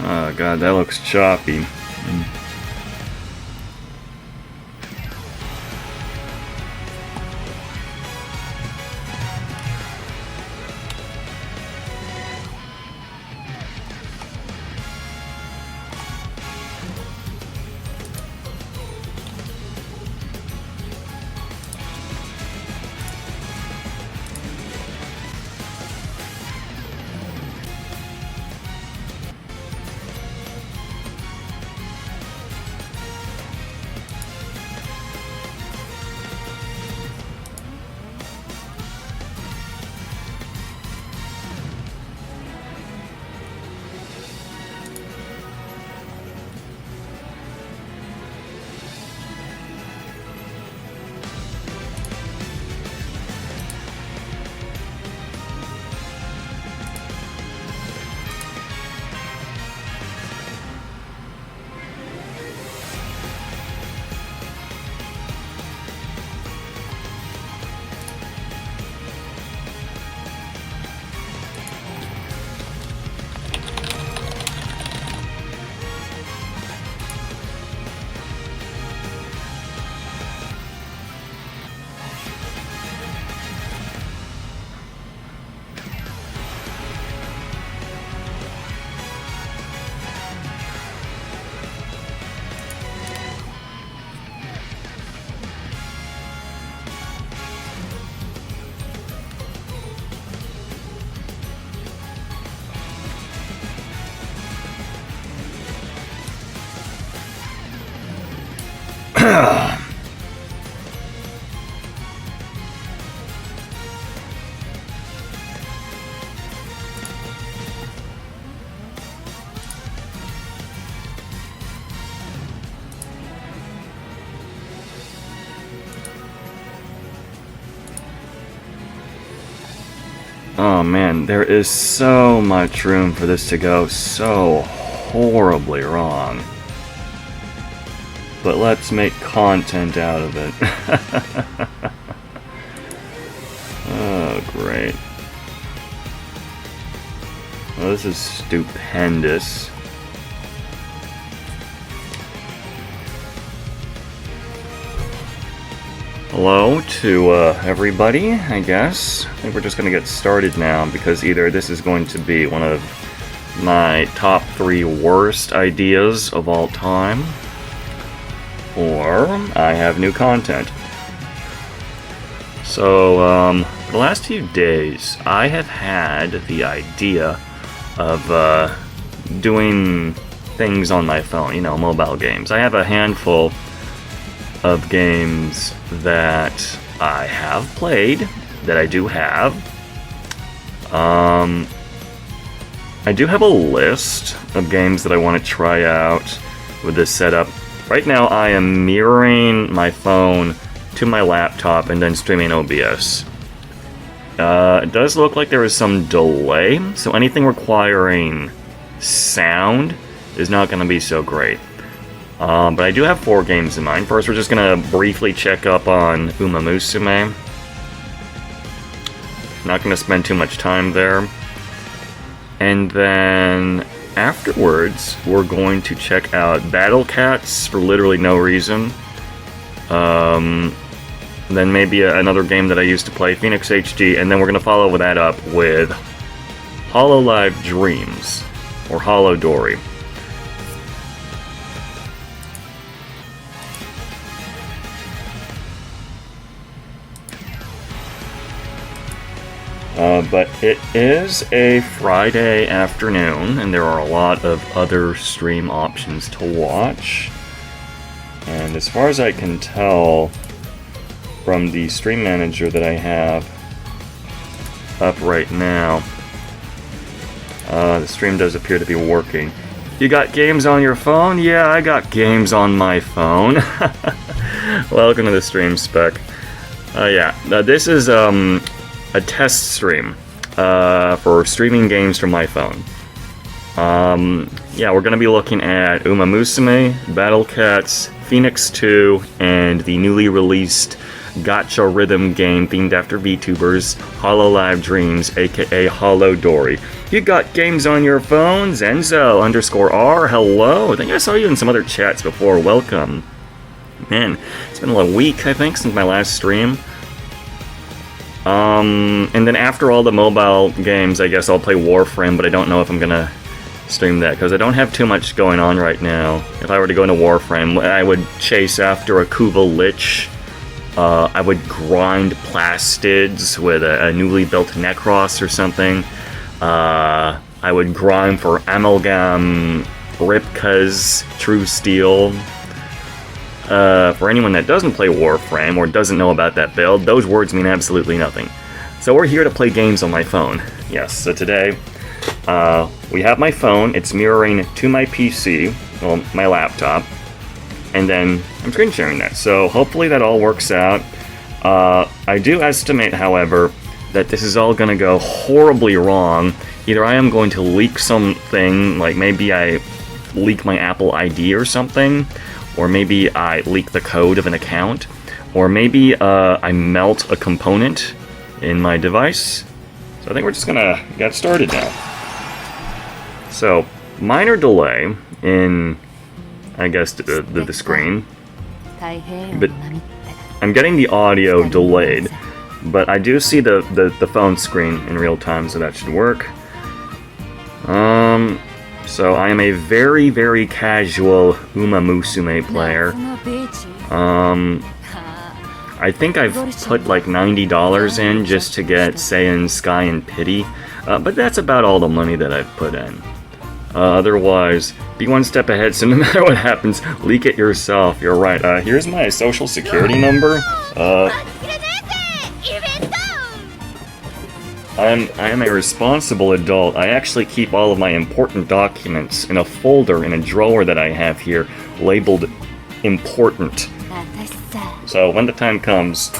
Oh god, that looks choppy. Oh man, there is so much room for this to go so horribly wrong. But let's make content out of it. Oh, great. Well, this is stupendous. Hello to everybody, I guess. I think we're just going to get started now, because either this is going to be one of my top 3 worst ideas of all time, or I have new content. So, for the last few days, I have had the idea of doing things on my phone, you know, mobile games. I have a handful of games that I have played, that I do have. I do have a list of games that I want to try out with this setup. Right now I am mirroring my phone to my laptop and then streaming OBS. It does look like there is some delay, so anything requiring sound is not going to be so great. But I do have 4 games in mind. First, we're just going to briefly check up on Umamusume. Not going to spend too much time there. And then afterwards, we're going to check out Battle Cats for literally no reason. Then maybe another game that I used to play, Phoenix HD, and then we're going to follow that up with Hololive Dreams, or Holodori. But it is a Friday afternoon, and there are a lot of other stream options to watch. And as far as I can tell from the stream manager that I have up right now, the stream does appear to be working. You got games on your phone? Yeah, I got games on my phone. Welcome to the stream spec. This is a test stream for streaming games from my phone. We're going to be looking at Umamusume, Battle Cats, Phoenix 2, and the newly released gacha rhythm game themed after VTubers, Hololive Dreams, aka Holodori. You got games on your phone? Zenzo_R, hello. I think I saw you in some other chats before. Welcome. Man, it's been a week, I think, since my last stream. And then after all the mobile games, I guess I'll play Warframe, but I don't know if I'm gonna stream that, because I don't have too much going on right now. If I were to go into Warframe, I would chase after a Kuva Lich. I would grind Plastids with a newly built Necros or something. I would grind for Amalgam Ripka's True Steel. For anyone that doesn't play Warframe or doesn't know about that build, those words mean absolutely nothing. So we're here to play games on my phone. Yes, so today, we have my phone, it's mirroring to my PC, well, my laptop, and then I'm screen sharing that. So hopefully that all works out. I do estimate, however, that this is all gonna go horribly wrong. Either I am going to leak something, like maybe I leak my Apple ID or something, or maybe I leak the code of an account, or maybe I melt a component in my device. So I think we're just gonna get started now. So, minor delay in, I guess, the screen, but I'm getting the audio delayed, but I do see the phone screen in real time, so that should work. So I am a very, very casual Umamusume player. I think I've put like $90 in just to get Saiyan, Sky, and Pity, but that's about all the money that I've put in. Otherwise, be one step ahead, so no matter what happens, leak it yourself. You're right. Here's my social security number. I am a responsible adult. I actually keep all of my important documents in a folder in a drawer that I have here, labeled important. So when the time comes,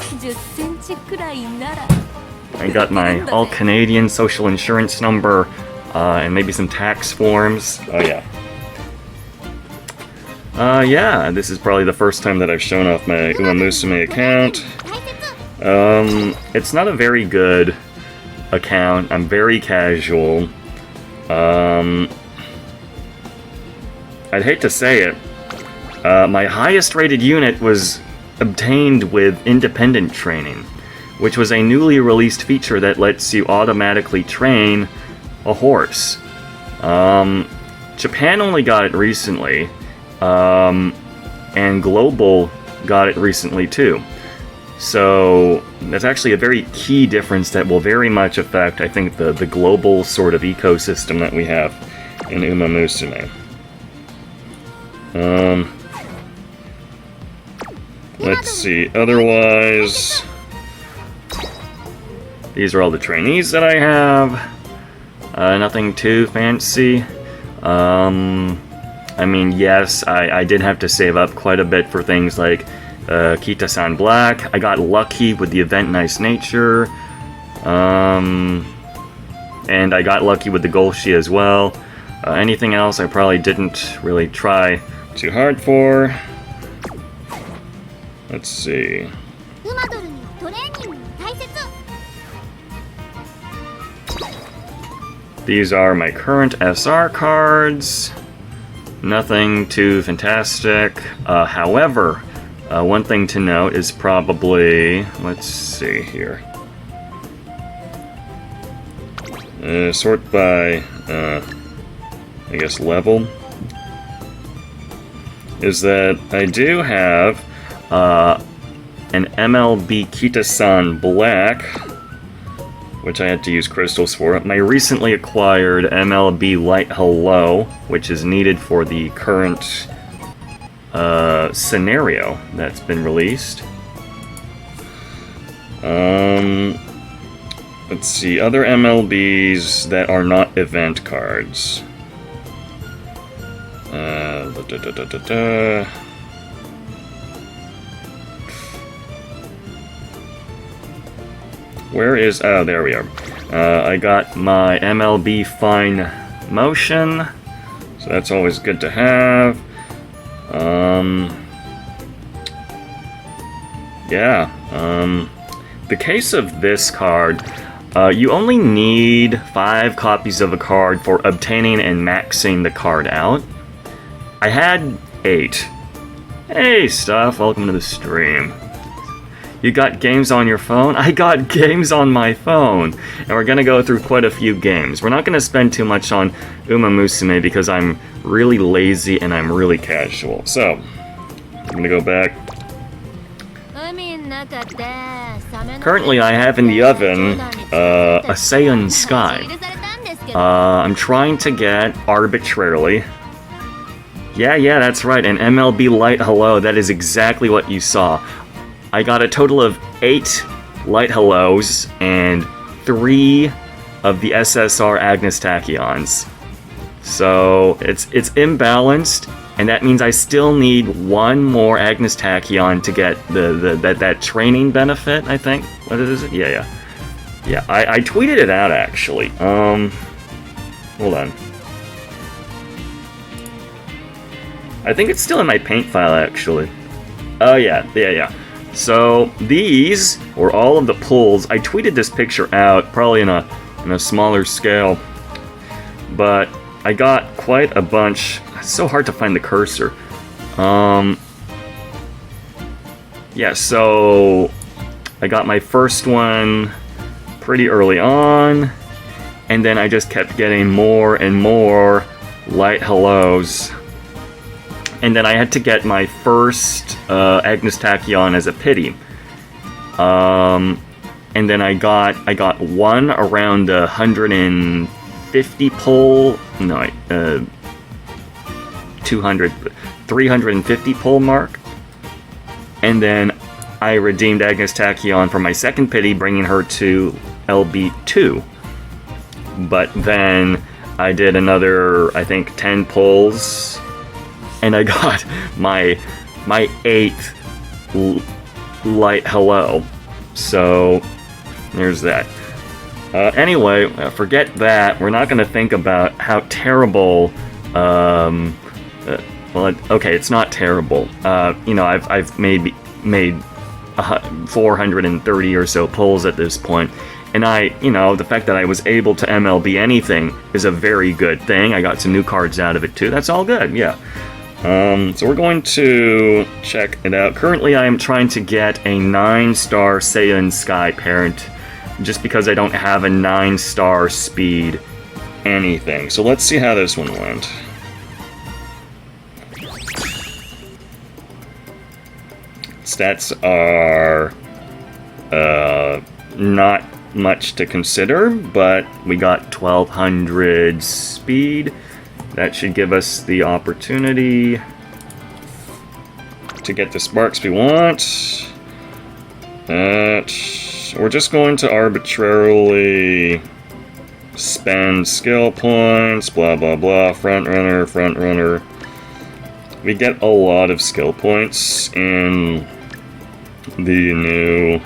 I got my all-Canadian social insurance number, and maybe some tax forms. Oh yeah. Yeah, this is probably the first time that I've shown off my Umamusume account. It's not a very good account. I'm very casual. I'd hate to say it. My highest rated unit was obtained with independent training, which was a newly released feature that lets you automatically train a horse. Japan only got it recently, and Global got it recently too. So that's actually a very key difference that will very much affect, I think, the global sort of ecosystem that we have in Umamusume. Let's see, otherwise, these are all the trainees that I have. Nothing too fancy. I mean, yes, I did have to save up quite a bit for things like Kita-san Black. I got lucky with the event Nice Nature. And I got lucky with the Golshi as well. Anything else I probably didn't really try too hard for. Let's see. These are my current SR cards. Nothing too fantastic. However, one thing to note is probably, let's see here. Sort by, I guess, level. Is that I do have an MLB Kita-san Black, which I had to use crystals for. My recently acquired MLB Light Hello, which is needed for the current scenario that's been released. Let's see, other MLBs that are not event cards. Where is... oh, there we are. I got my MLB Fine Motion, so that's always good to have. yeah. The case of this card, you only need 5 copies of a card for obtaining and maxing the card out. I had 8. Hey, Stuff, welcome to the stream. You got games on your phone? I got games on my phone! And we're gonna go through quite a few games. We're not gonna spend too much on Umamusume because I'm really lazy and I'm really casual. So, I'm gonna go back. Currently I have in the oven a Saiyan Sky. I'm trying to get arbitrarily. Yeah, that's right, an MLB Light Hello, that is exactly what you saw. I got a total of 8 Light Hellos and 3 of the SSR Agnes Tachyons. So it's imbalanced, and that means I still need 1 more Agnes Tachyon to get that training benefit, I think. What is it? Yeah. I tweeted it out actually. Hold on. I think it's still in my paint file actually. Oh yeah. So these were all of the pulls. I tweeted this picture out, probably in a smaller scale, but I got quite a bunch. It's so hard to find the cursor. Yeah, so I got my first one pretty early on, and then I just kept getting more and more Light Hellos. And then I had to get my first Agnes Tachyon as a pity. And then I got one around the 150 pull, no, 350 pull mark. And then I redeemed Agnes Tachyon for my second pity, bringing her to LB2. But then I did another, I think, 10 pulls, and I got my 8th Light Hello. So there's that. Anyway, forget that. We're not going to think about how terrible. Well, okay, it's not terrible. You know, I've made 430 or so pulls at this point. And you know, the fact that I was able to MLB anything is a very good thing. I got some new cards out of it too. That's all good, yeah. So we're going to check it out. Currently, I am trying to get a 9-star Saiyan Sky parent, just because I don't have a 9-star speed anything. So let's see how this one went. Stats are not much to consider, but we got 1200 speed. That should give us the opportunity to get the sparks we want. We're just going to arbitrarily spend skill points, blah blah blah, front runner. We get a lot of skill points in the new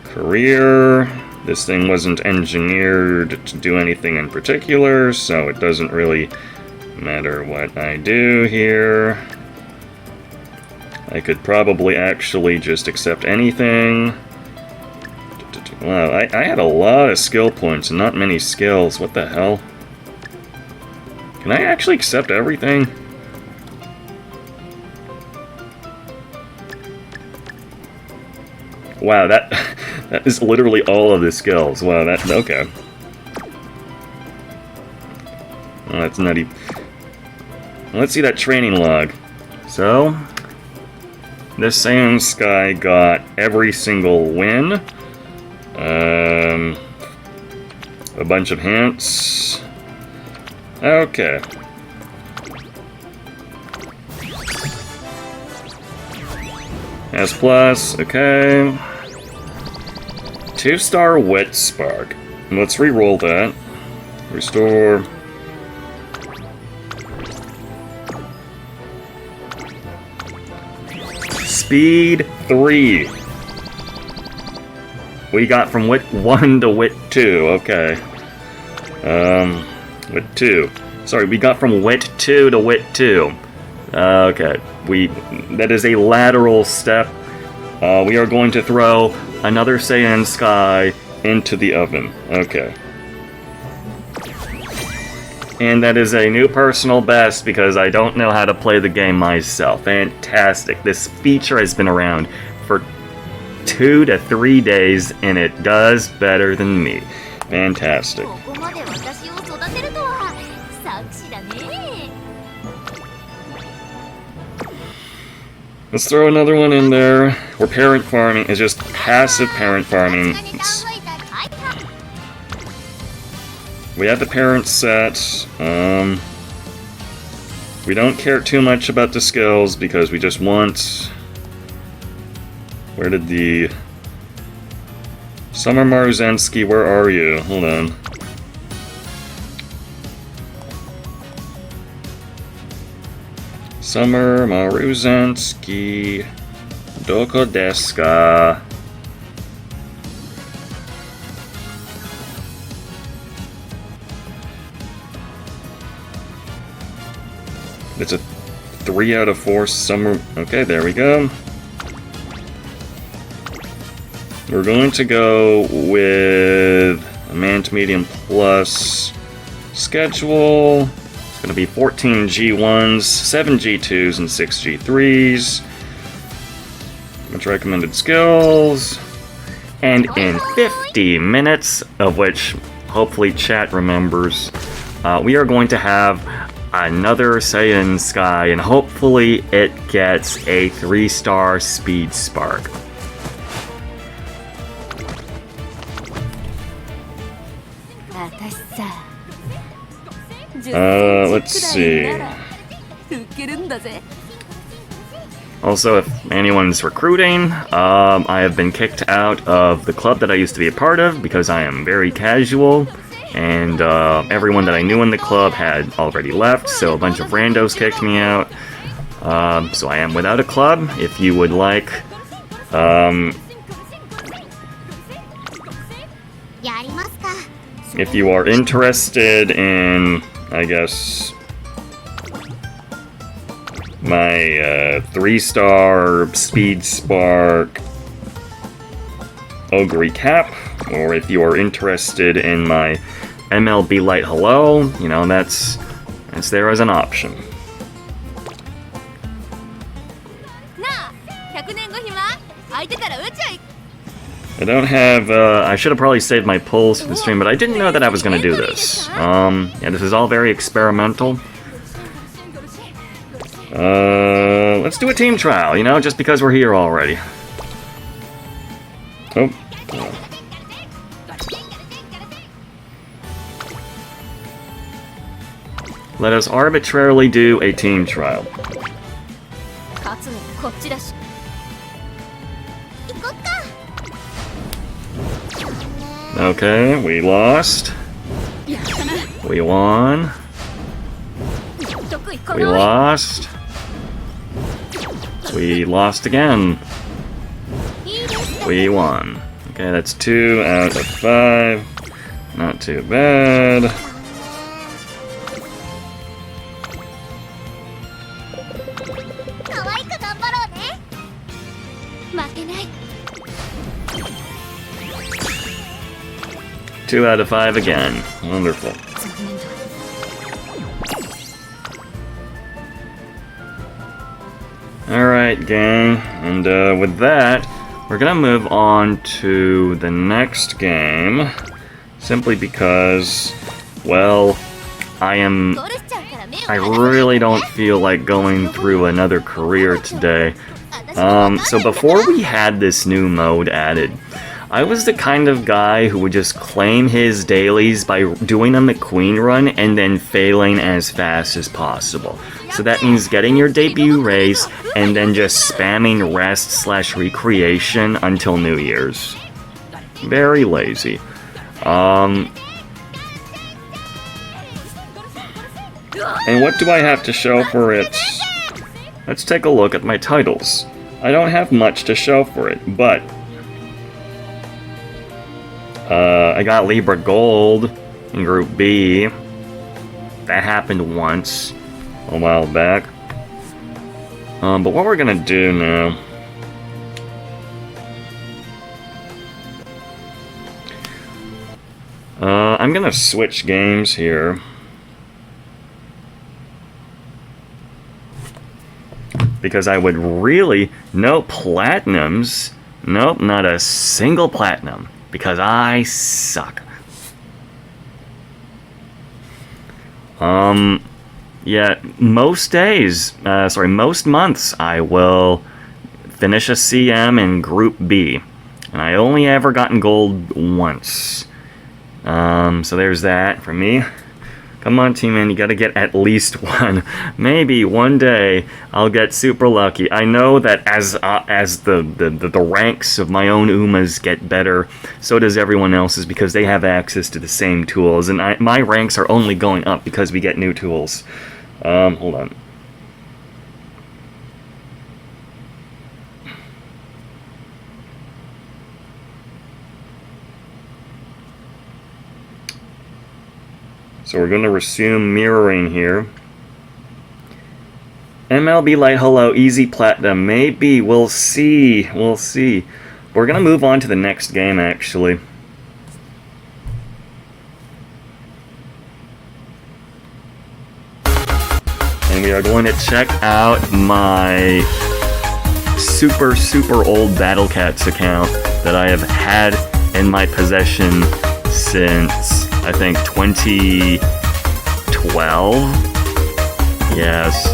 career. This thing wasn't engineered to do anything in particular, so it doesn't really matter what I do here. I could probably actually just accept anything. Wow, I had a lot of skill points and not many skills. What the hell? Can I actually accept everything? Wow, that is literally all of the skills. Wow, okay. Well, that's nutty. Let's see that training log. So, this Saiyan Sky got every single win. A bunch of hints. Okay. S plus, okay. 2-star Wet Spark. Let's re-roll that. Restore. Speed 3. We got from Wit 1 to Wit 2, okay. Wit 2. Sorry, we got from Wit 2 to Wit 2. Okay. That is a lateral step. We are going to throw another Saiyan Sky into the oven. Okay. And that is a new personal best because I don't know how to play the game myself. Fantastic. This feature has been around for 2 to 3 days and it does better than me. Fantastic. Let's throw another one in there. Where parent farming is just passive parent farming. We have the parent set. We don't care too much about the skills because we just want... Where did the... Summer Maruzensky, where are you? Hold on. Summer Maruzensky. Doko desu ka? It's a 3 out of 4 summer... Okay, there we go. We're going to go with a man to medium plus schedule. It's going to be 14 G1s, 7 G2s, and 6 G3s. Much recommended skills. And in 50 minutes, of which hopefully chat remembers, we are going to have another Saiyan Sky, and hopefully it gets a 3-star Speed Spark. Let's see. Also, if anyone's recruiting, I have been kicked out of the club that I used to be a part of because I am very casual. And everyone that I knew in the club had already left, so a bunch of randos kicked me out. So I am without a club. If you would like... if you are interested in, I guess, my 3-star Speed Spark Ogre Cap, or if you are interested in my MLB Light Hello, you know, that's there as an option. I don't have, I should have probably saved my pulls for the stream, but I didn't know that I was going to do this. Yeah, this is all very experimental. Let's do a team trial, you know, just because we're here already. Oh. Let us arbitrarily do a team trial. Okay, we lost. We won. We lost. We lost again. We won. Okay, that's 2 out of 5. Not too bad. Two out of 5 again. Wonderful. Alright, gang. And with that, we're gonna move on to the next game. Simply because, well, I really don't feel like going through another career today. So before we had this new mode added, I was the kind of guy who would just claim his dailies by doing a McQueen run and then failing as fast as possible. So that means getting your debut race and then just spamming rest/recreation until New Year's. Very lazy. And what do I have to show for it? Let's take a look at my titles. I don't have much to show for it, but I got Libra Gold in Group B. That happened once, a while back. But what we're gonna do now I'm gonna switch games here. Because I would really... No platinums. Nope, not a single platinum. Because I suck. Yeah, most days, most months I will finish a CM in Group B. And I only ever gotten gold once. So there's that for me. Come on, Team Man, you gotta get at least one. Maybe one day I'll get super lucky. I know that as the ranks of my own Umas get better, so does everyone else's because they have access to the same tools. And my ranks are only going up because we get new tools. Hold on. So we're going to resume mirroring here. MLB Light Holo, easy platinum. Maybe, we'll see. We'll see. We're going to move on to the next game, actually. And we are going to check out my super old Battle Cats account that I have had in my possession since, I think, 2012? Yes.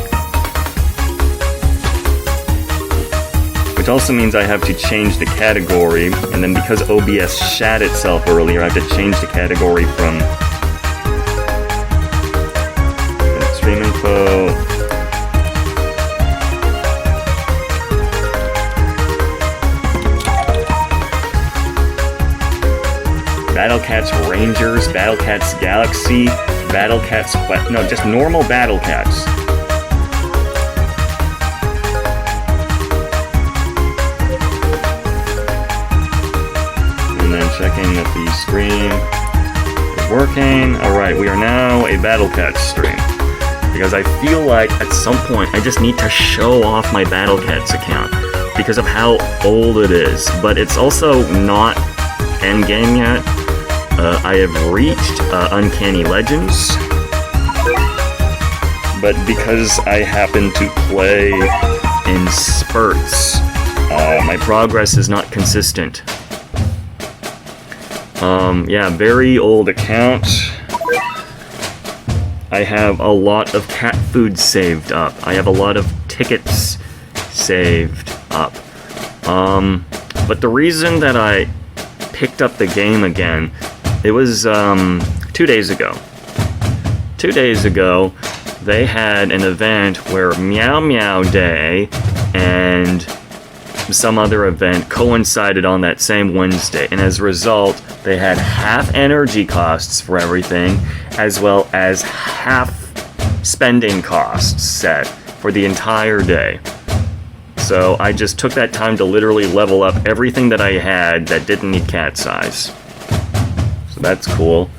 Which also means I have to change the category, and then because OBS shat itself earlier, I have to change the category from stream info. Battle Cats Rangers, Battle Cats Galaxy, Battle Cats no, just normal Battle Cats. And then checking that the stream is working. Alright, we are now a Battle Cats stream. Because I feel like at some point I just need to show off my Battle Cats account because of how old it is. But it's also not endgame yet. I have reached Uncanny Legends, but because I happen to play in spurts, my progress is not consistent. Yeah, very old account. I have a lot of cat food saved up. I have a lot of tickets saved up. But the reason that I picked up the game again, it was 2 days ago. 2 days ago, they had an event where Meow Meow Day and some other event coincided on that same Wednesday, and as a result, they had half energy costs for everything, as well as half spending costs set for the entire day. So I just took that time to literally level up everything that I had that didn't need cat size. So that's cool.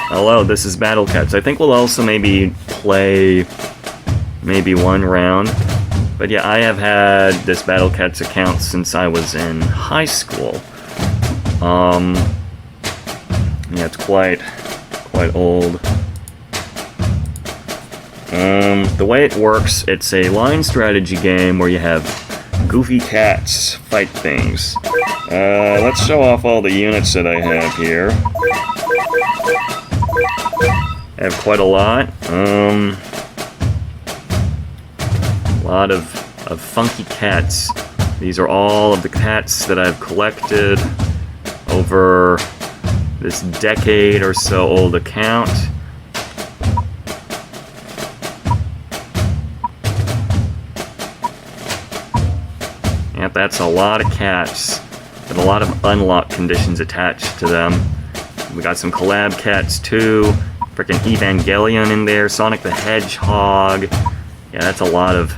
Hello, this is Battle Cats. I think we'll also maybe play maybe one round. But yeah, I have had this Battle Cats account since I was in high school. Yeah, it's quite old. The way it works, it's a line strategy game where you have goofy cats fight things. Let's show off all the units that I have here. I have quite a lot. A lot of funky cats. These are all of the cats that I've collected over this decade or so old account. Yep, that's a lot of cats with a lot of unlock conditions attached to them. We got some collab cats too. Frickin' Evangelion in there, Sonic the Hedgehog. Yeah, that's a lot of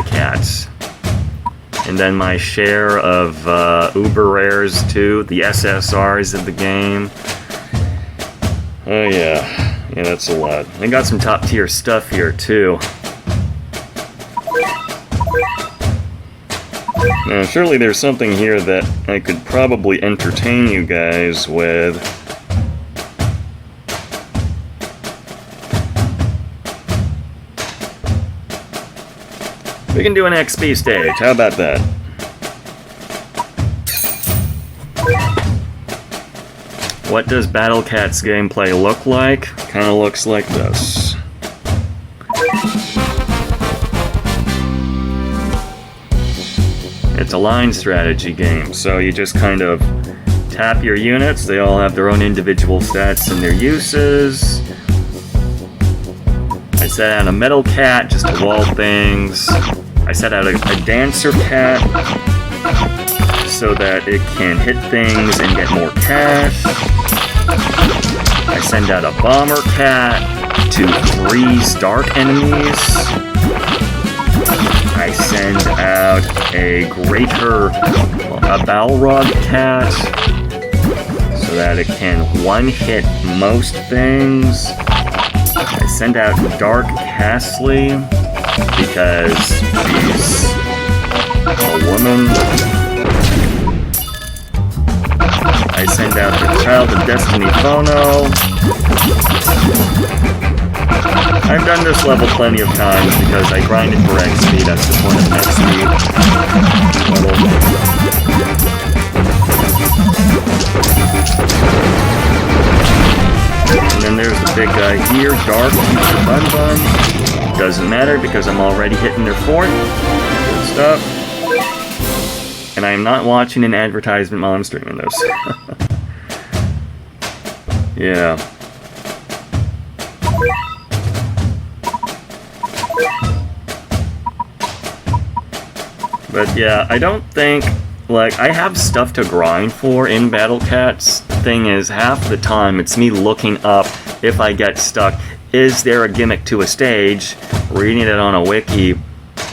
cats. And then my share of uber rares too, the SSRs of the game. Oh yeah, that's a lot. I got some top tier stuff here too. Now, surely there's something here that I could probably entertain you guys with. We can do an XP stage, how about that? What does Battle Cat's gameplay look like? Kinda looks like this. It's a line strategy game, so you just kind of tap your units. They all have their own individual stats and their uses. I set out a metal cat just to wall things. I set out a dancer cat so that it can hit things and get more cash. I send out a bomber cat to freeze dark enemies. I send out a Balrog cat so that it can one-hit most things. I send out Dark Castley because she's a woman. I send out the Child of Destiny Phono. I've done this level plenty of times because I grind it for XP, that's the point of an XP level. And then there's the big guy here, Dark Future Bun Bun. Doesn't matter because I'm already hitting their fort. Good stuff. And I am not watching an advertisement while I'm streaming this. Yeah. But yeah, I don't think, like, I have stuff to grind for in Battle Cats. The thing is, half the time it's me looking up if I get stuck. Is there a gimmick to a stage, reading it on a wiki,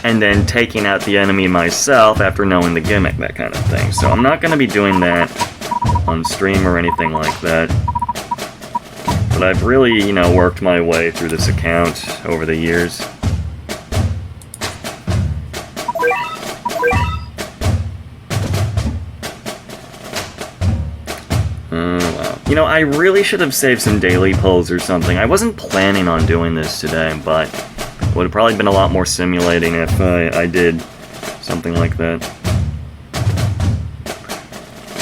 and then taking out the enemy myself after knowing the gimmick, that kind of thing. So I'm not going to be doing that on stream or anything like that. But I've really, you know, worked my way through this account over the years. Wow. You know, I really should have saved some daily pulls or something. I wasn't planning on doing this today, but it would have probably been a lot more simulating if I did something like that.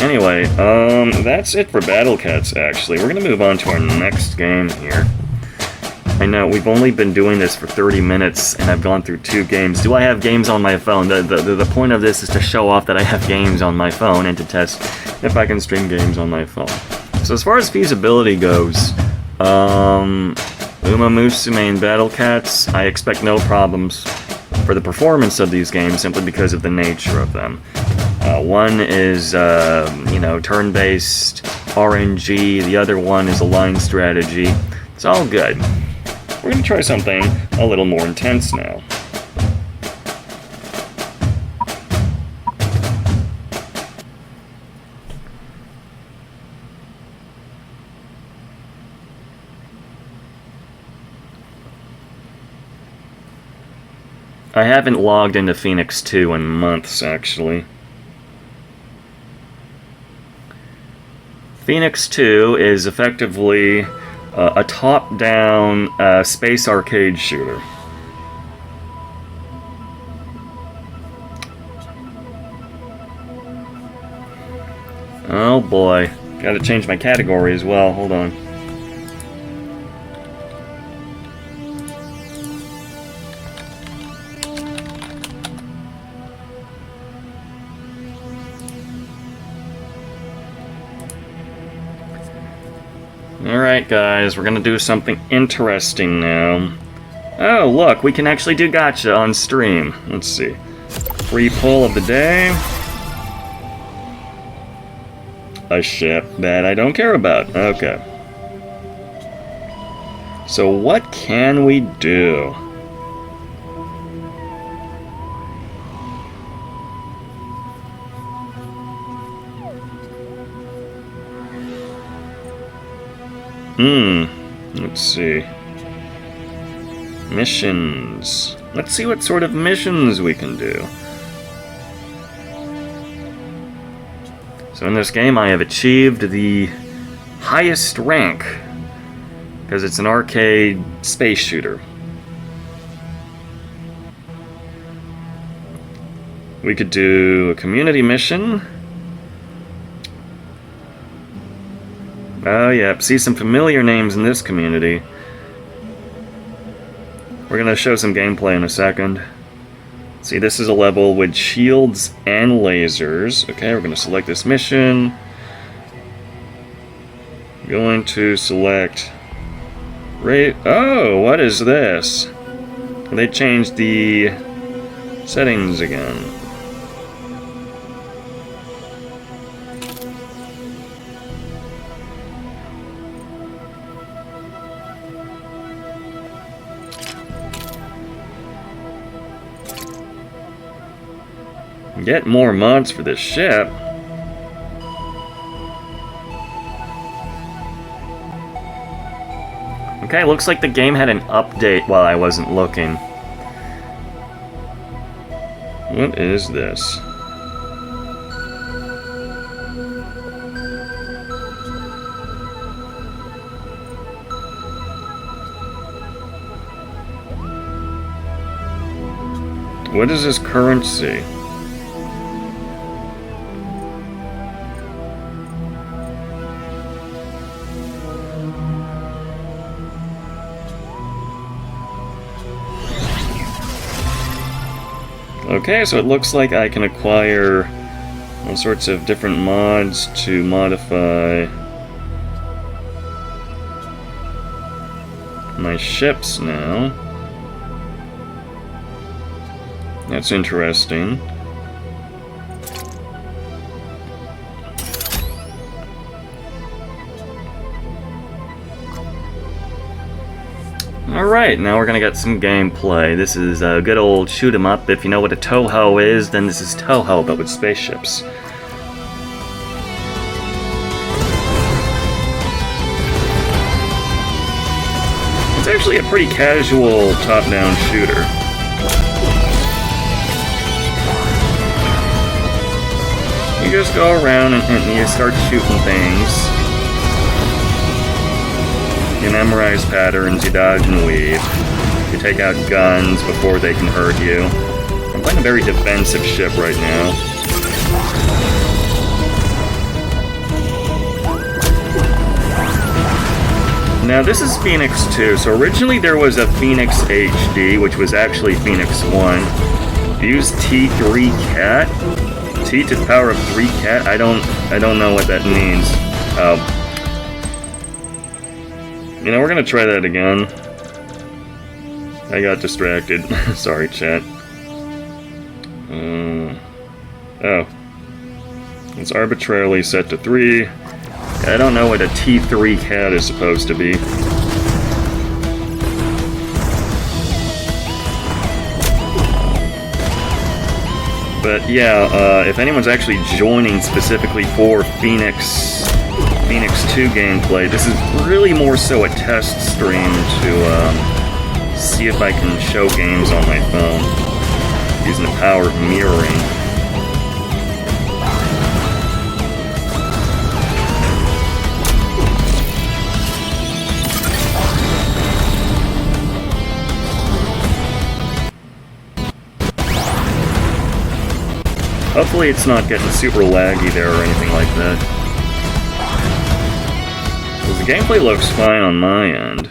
Anyway, that's it for Battle Cats, actually. We're going to move on to our next game here. I know, we've only been doing this for 30 minutes, and I've gone through 2 games. Do I have games on my phone? The point of this is to show off that I have games on my phone and to test if I can stream games on my phone. So as far as feasibility goes, Umamusume and Battle Cats, I expect no problems for the performance of these games simply because of the nature of them. One is, you know, turn-based RNG, the other one is a line strategy. It's all good. We're going to try something a little more intense now. I haven't logged into Phoenix 2 in months, actually. Phoenix 2 is effectively a top-down space arcade shooter. Oh boy, gotta change my category as well, hold on. Alright guys, we're gonna do something interesting now. Oh look, we can actually do gacha on stream. Let's see. Free pull of the day. A ship that I don't care about. Okay. So what can we do? Let's see. Missions. Let's see what sort of missions we can do. So in this game I have achieved the highest rank, because it's an arcade space shooter. We could do a community mission. Oh yeah, see some familiar names in this community. We're gonna show some gameplay in a second. See, this is a level with shields and lasers. Okay, we're gonna select this mission. Going to select... Oh, what is this? They changed the settings again. Get more mods for this ship. Okay, looks like the game had an update while I wasn't looking. What is this? What is this currency? Okay, so it looks like I can acquire all sorts of different mods to modify my ships now. That's interesting. Alright, now we're gonna get some gameplay. This is a good old shoot 'em up. If you know what a Toho is, then this is Toho, but with spaceships. It's actually a pretty casual top-down shooter. You just go around and you start shooting things. You memorize patterns, you dodge and weave. You take out guns before they can hurt you. I'm playing a very defensive ship right now. Now this is Phoenix 2, so originally there was a Phoenix HD, which was actually Phoenix 1. Use T3 Cat? T to the power of 3 Cat? I don't know what that means. You know, we're gonna try that again. I got distracted. Sorry, chat. Oh. It's arbitrarily set to 3. I don't know what a T3 cat is supposed to be. But yeah, if anyone's actually joining specifically for Phoenix 2 gameplay, this is really more so a test stream to see if I can show games on my phone using the power of mirroring. Hopefully it's not getting super laggy there or anything like that. The gameplay looks fine on my end.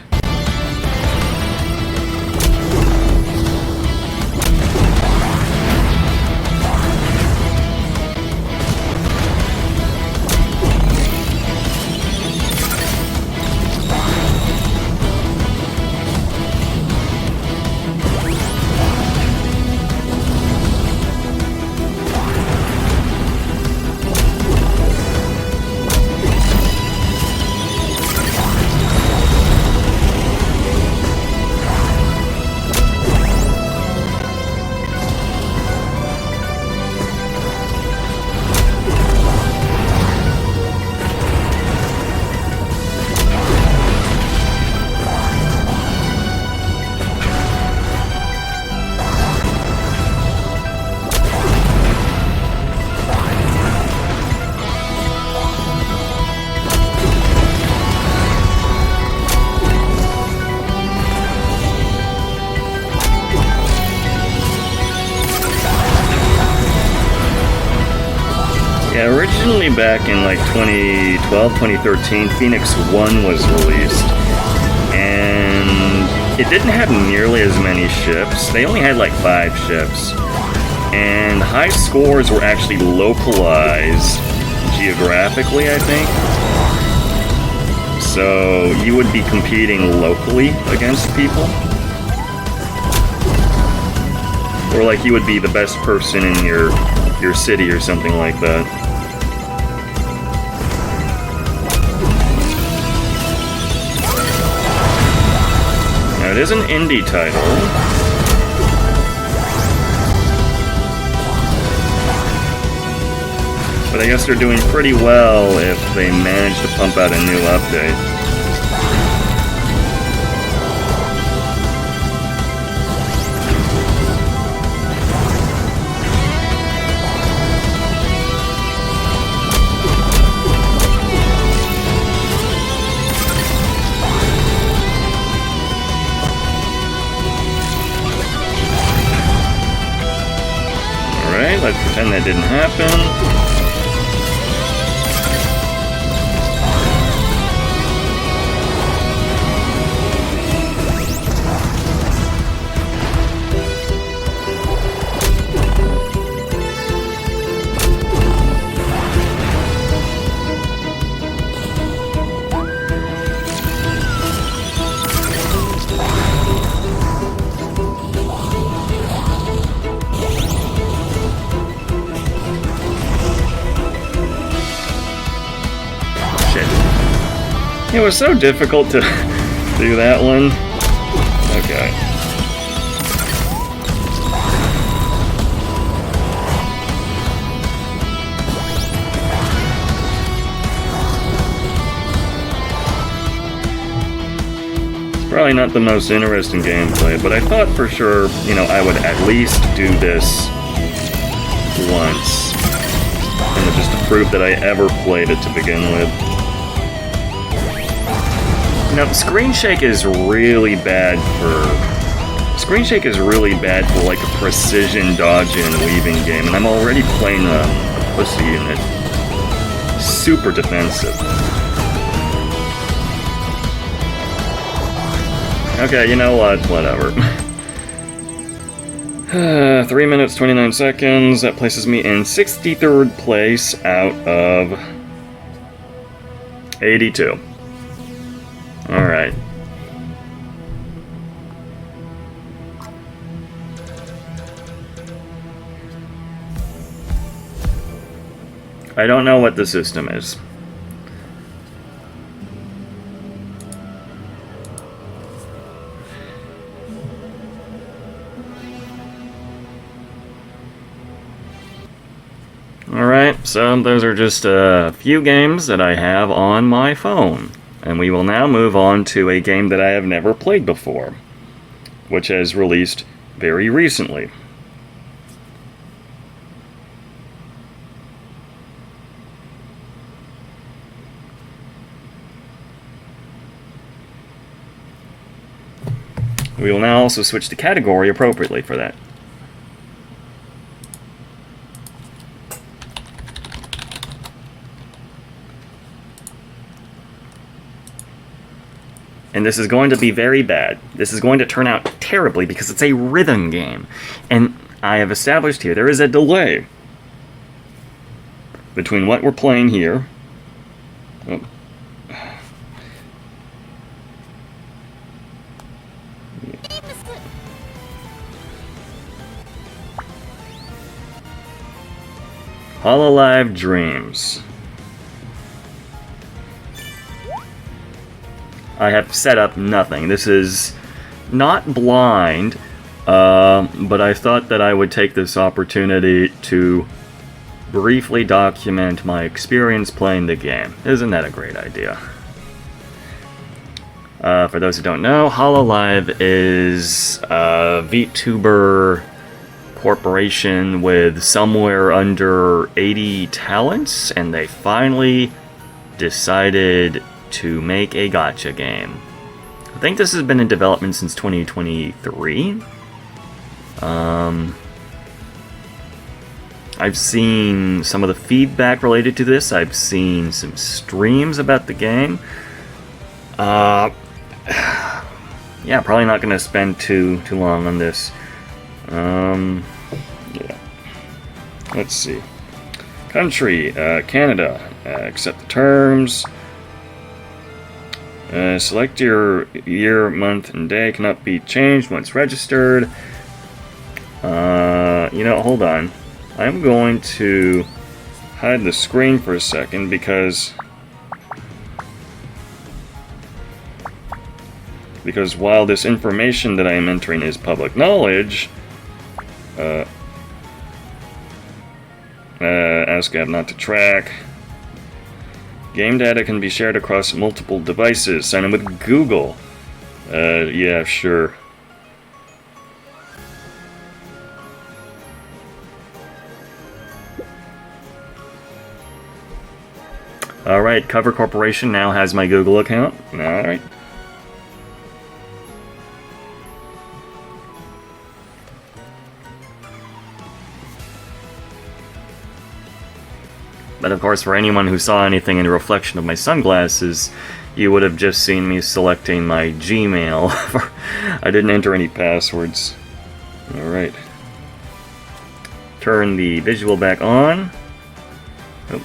Yeah, originally back in like 2012, 2013, Phoenix 1 was released. And it didn't have nearly as many ships. They only had like 5 ships. And high scores were actually localized geographically, I think. So you would be competing locally against people. Or like you would be the best person in your city or something like that. Now it is an indie title. But I guess they're doing pretty well if they manage to pump out a new update. Alright, let's pretend that didn't happen. It was so difficult to do that one. Okay. It's probably not the most interesting gameplay, but I thought for sure, you know, I would at least do this once. And just to prove that I ever played it to begin with. Now, screen shake is really bad for like a precision dodging and weaving game, and I'm already playing a pussy unit. Super defensive. Okay, you know what? Whatever. 3 minutes, 29 seconds. That places me in 63rd place out of 82. Alright. I don't know what the system is. Alright, so those are just a few games that I have on my phone. And we will now move on to a game that I have never played before, which has released very recently. We will now also switch the category appropriately for that. And this is going to be very bad. This is going to turn out terribly because it's a rhythm game. And I have established here there is a delay between what we're playing here. Oh. Hololive Dreams. I have set up nothing. This is not blind, but I thought that I would take this opportunity to briefly document my experience playing the game. Isn't that a great idea? For those who don't know, Hololive is a VTuber corporation with somewhere under 80 talents, and they finally decided to make a gacha game. I think this has been in development since 2023. I've seen some of the feedback related to this. I've seen some streams about the game. Yeah, probably not going to spend too long on this. Yeah. Let's see. Country, Canada. Accept the terms. Select your year, month, and day. Cannot be changed once registered. You know, hold on. I'm going to hide the screen for a second because while this information that I am entering is public knowledge, ask app not to track. Game data can be shared across multiple devices. Sign in with Google. Yeah, sure. Alright, Cover Corporation now has my Google account. Alright. But of course, for anyone who saw anything in the reflection of my sunglasses, you would have just seen me selecting my Gmail. I didn't enter any passwords. Alright. Turn the visual back on. Oh.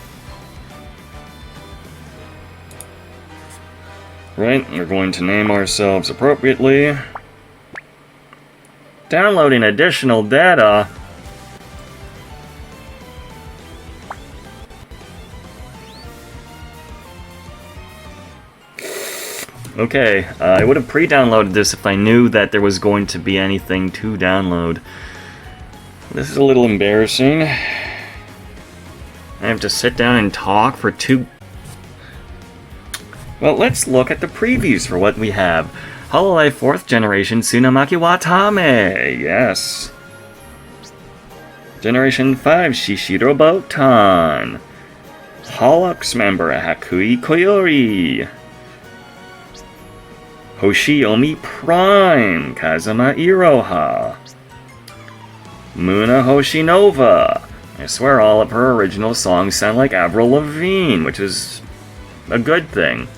Right, we're going to name ourselves appropriately. Downloading additional data. Okay, I would have pre-downloaded this if I knew that there was going to be anything to download. This is a little embarrassing. I have to sit down and talk for 2... Well, let's look at the previews for what we have. Hololive 4th Generation Tsunamaki Watame, yes. Generation 5 Shishiro Botan. Holux member Hakui Koyori. Hoshiomi Prime, Kazuma Iroha. Muna Hoshinova. I swear all of her original songs sound like Avril Lavigne, which is a good thing.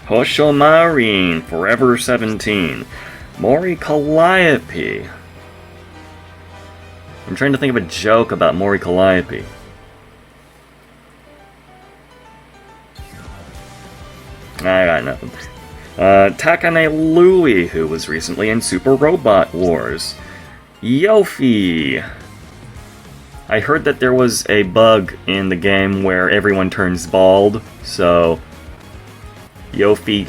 Hoshomarine, Forever 17. Mori Calliope. I'm trying to think of a joke about Mori Calliope. I got nothing. Takane Louie, who was recently in Super Robot Wars. Yofi. I heard that there was a bug in the game where everyone turns bald, so Yofi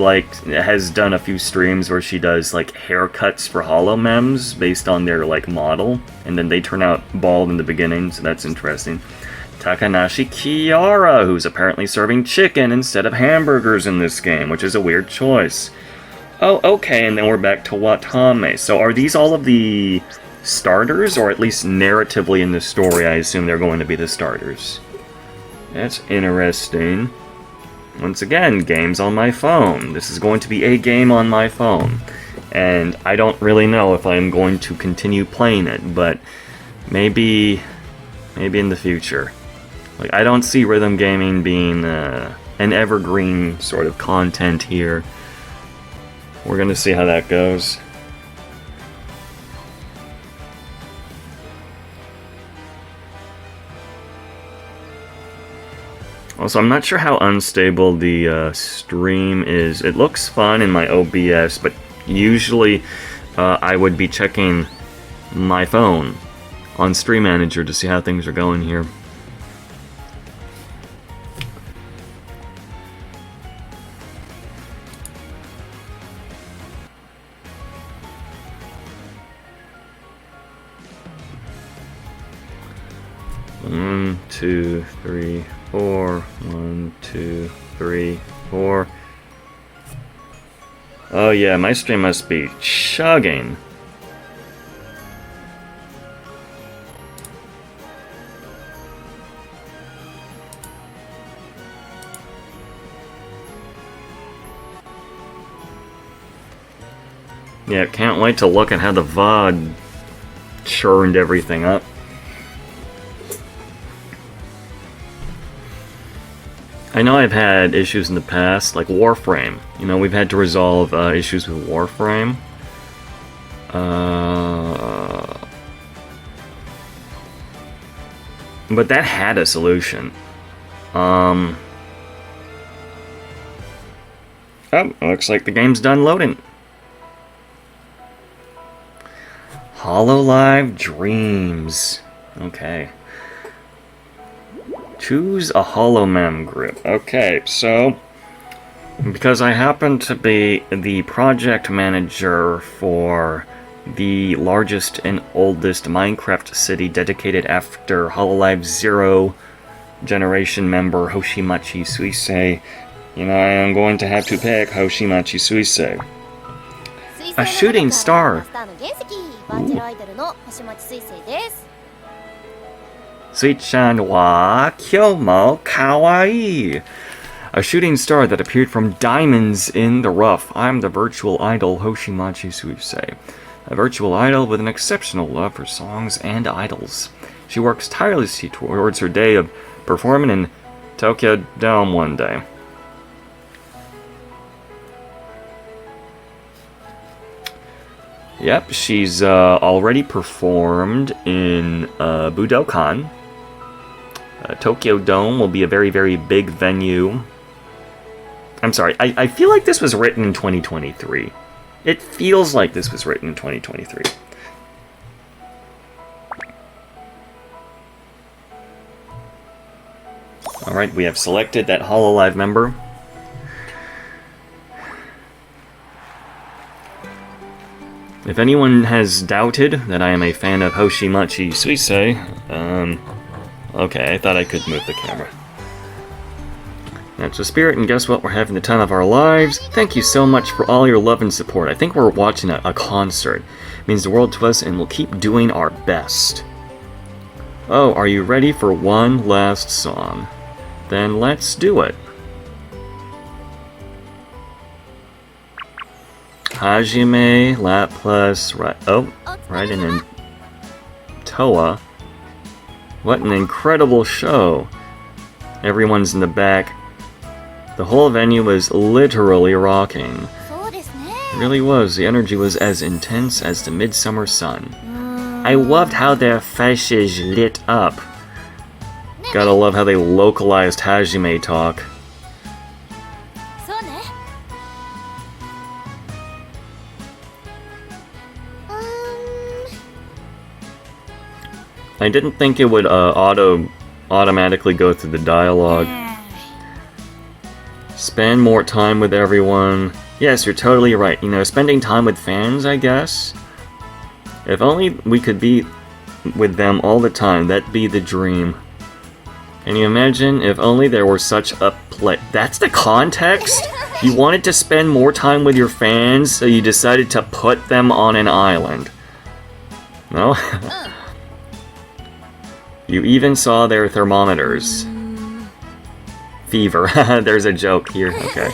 has done a few streams where she does haircuts for holomems based on their model, and then they turn out bald in the beginning, so that's interesting. Takanashi Kiara, who's apparently serving chicken instead of hamburgers in this game, which is a weird choice. Oh, okay, and then we're back to Watame. So are these all of the starters, or at least narratively in the story, I assume they're going to be the starters. That's interesting. Once again, games on my phone. This is going to be a game on my phone. And I don't really know if I'm going to continue playing it, but maybe in the future. I don't see rhythm gaming being an evergreen sort of content here. We're going to see how that goes. Also, I'm not sure how unstable the stream is. It looks fine in my OBS, but usually I would be checking my phone on Stream Manager to see how things are going here. One, two, three, 4. 1, 2, 3, 4. Oh yeah, my stream must be chugging. Yeah, can't wait to look at how the VOD churned everything up. I know I've had issues in the past, like Warframe. You know, we've had to resolve issues with Warframe. But that had a solution. Oh, looks like the game's done loading. Hololive Dreams. Okay. Choose a Holomem group. Okay, so because I happen to be the project manager for the largest and oldest Minecraft city dedicated after Hololive's 0 generation member Hoshimachi Suisei, you know, I am going to have to pick Hoshimachi Suisei. A shooting star. Sui-chan wa kyou kawaii. A shooting star that appeared from diamonds in the rough. I'm the virtual idol Hoshimachi Suisei. A virtual idol with an exceptional love for songs and idols. She works tirelessly towards her day of performing in Tokyo Dome one day. Yep, she's already performed in Budokan. Tokyo Dome will be a very, very big venue. I'm sorry, I feel like this was written in 2023. It feels like this was written in 2023. Alright, we have selected that Hololive member. If anyone has doubted that I am a fan of Hoshimachi Suisei, okay, I thought I could move the camera. That's the spirit, and guess what? We're having the time of our lives. Thank you so much for all your love and support. I think we're watching a concert. It means the world to us, and we'll keep doing our best. Oh, are you ready for one last song? Then let's do it. Hajime, Laplace, Raiden, and Toa. What an incredible show. Everyone's in the back. The whole venue was literally rocking. It really was. The energy was as intense as the midsummer sun. I loved how their faces lit up. Gotta love how they localized Hajime talk. I didn't think it would automatically go through the dialogue. Spend more time with everyone. Yes, you're totally right. You know, spending time with fans, I guess. If only we could be with them all the time, that'd be the dream. Can you imagine? If only there were such a That's the context? You wanted to spend more time with your fans, so you decided to put them on an island. No? You even saw their thermometers. Fever. There's a joke here. Okay.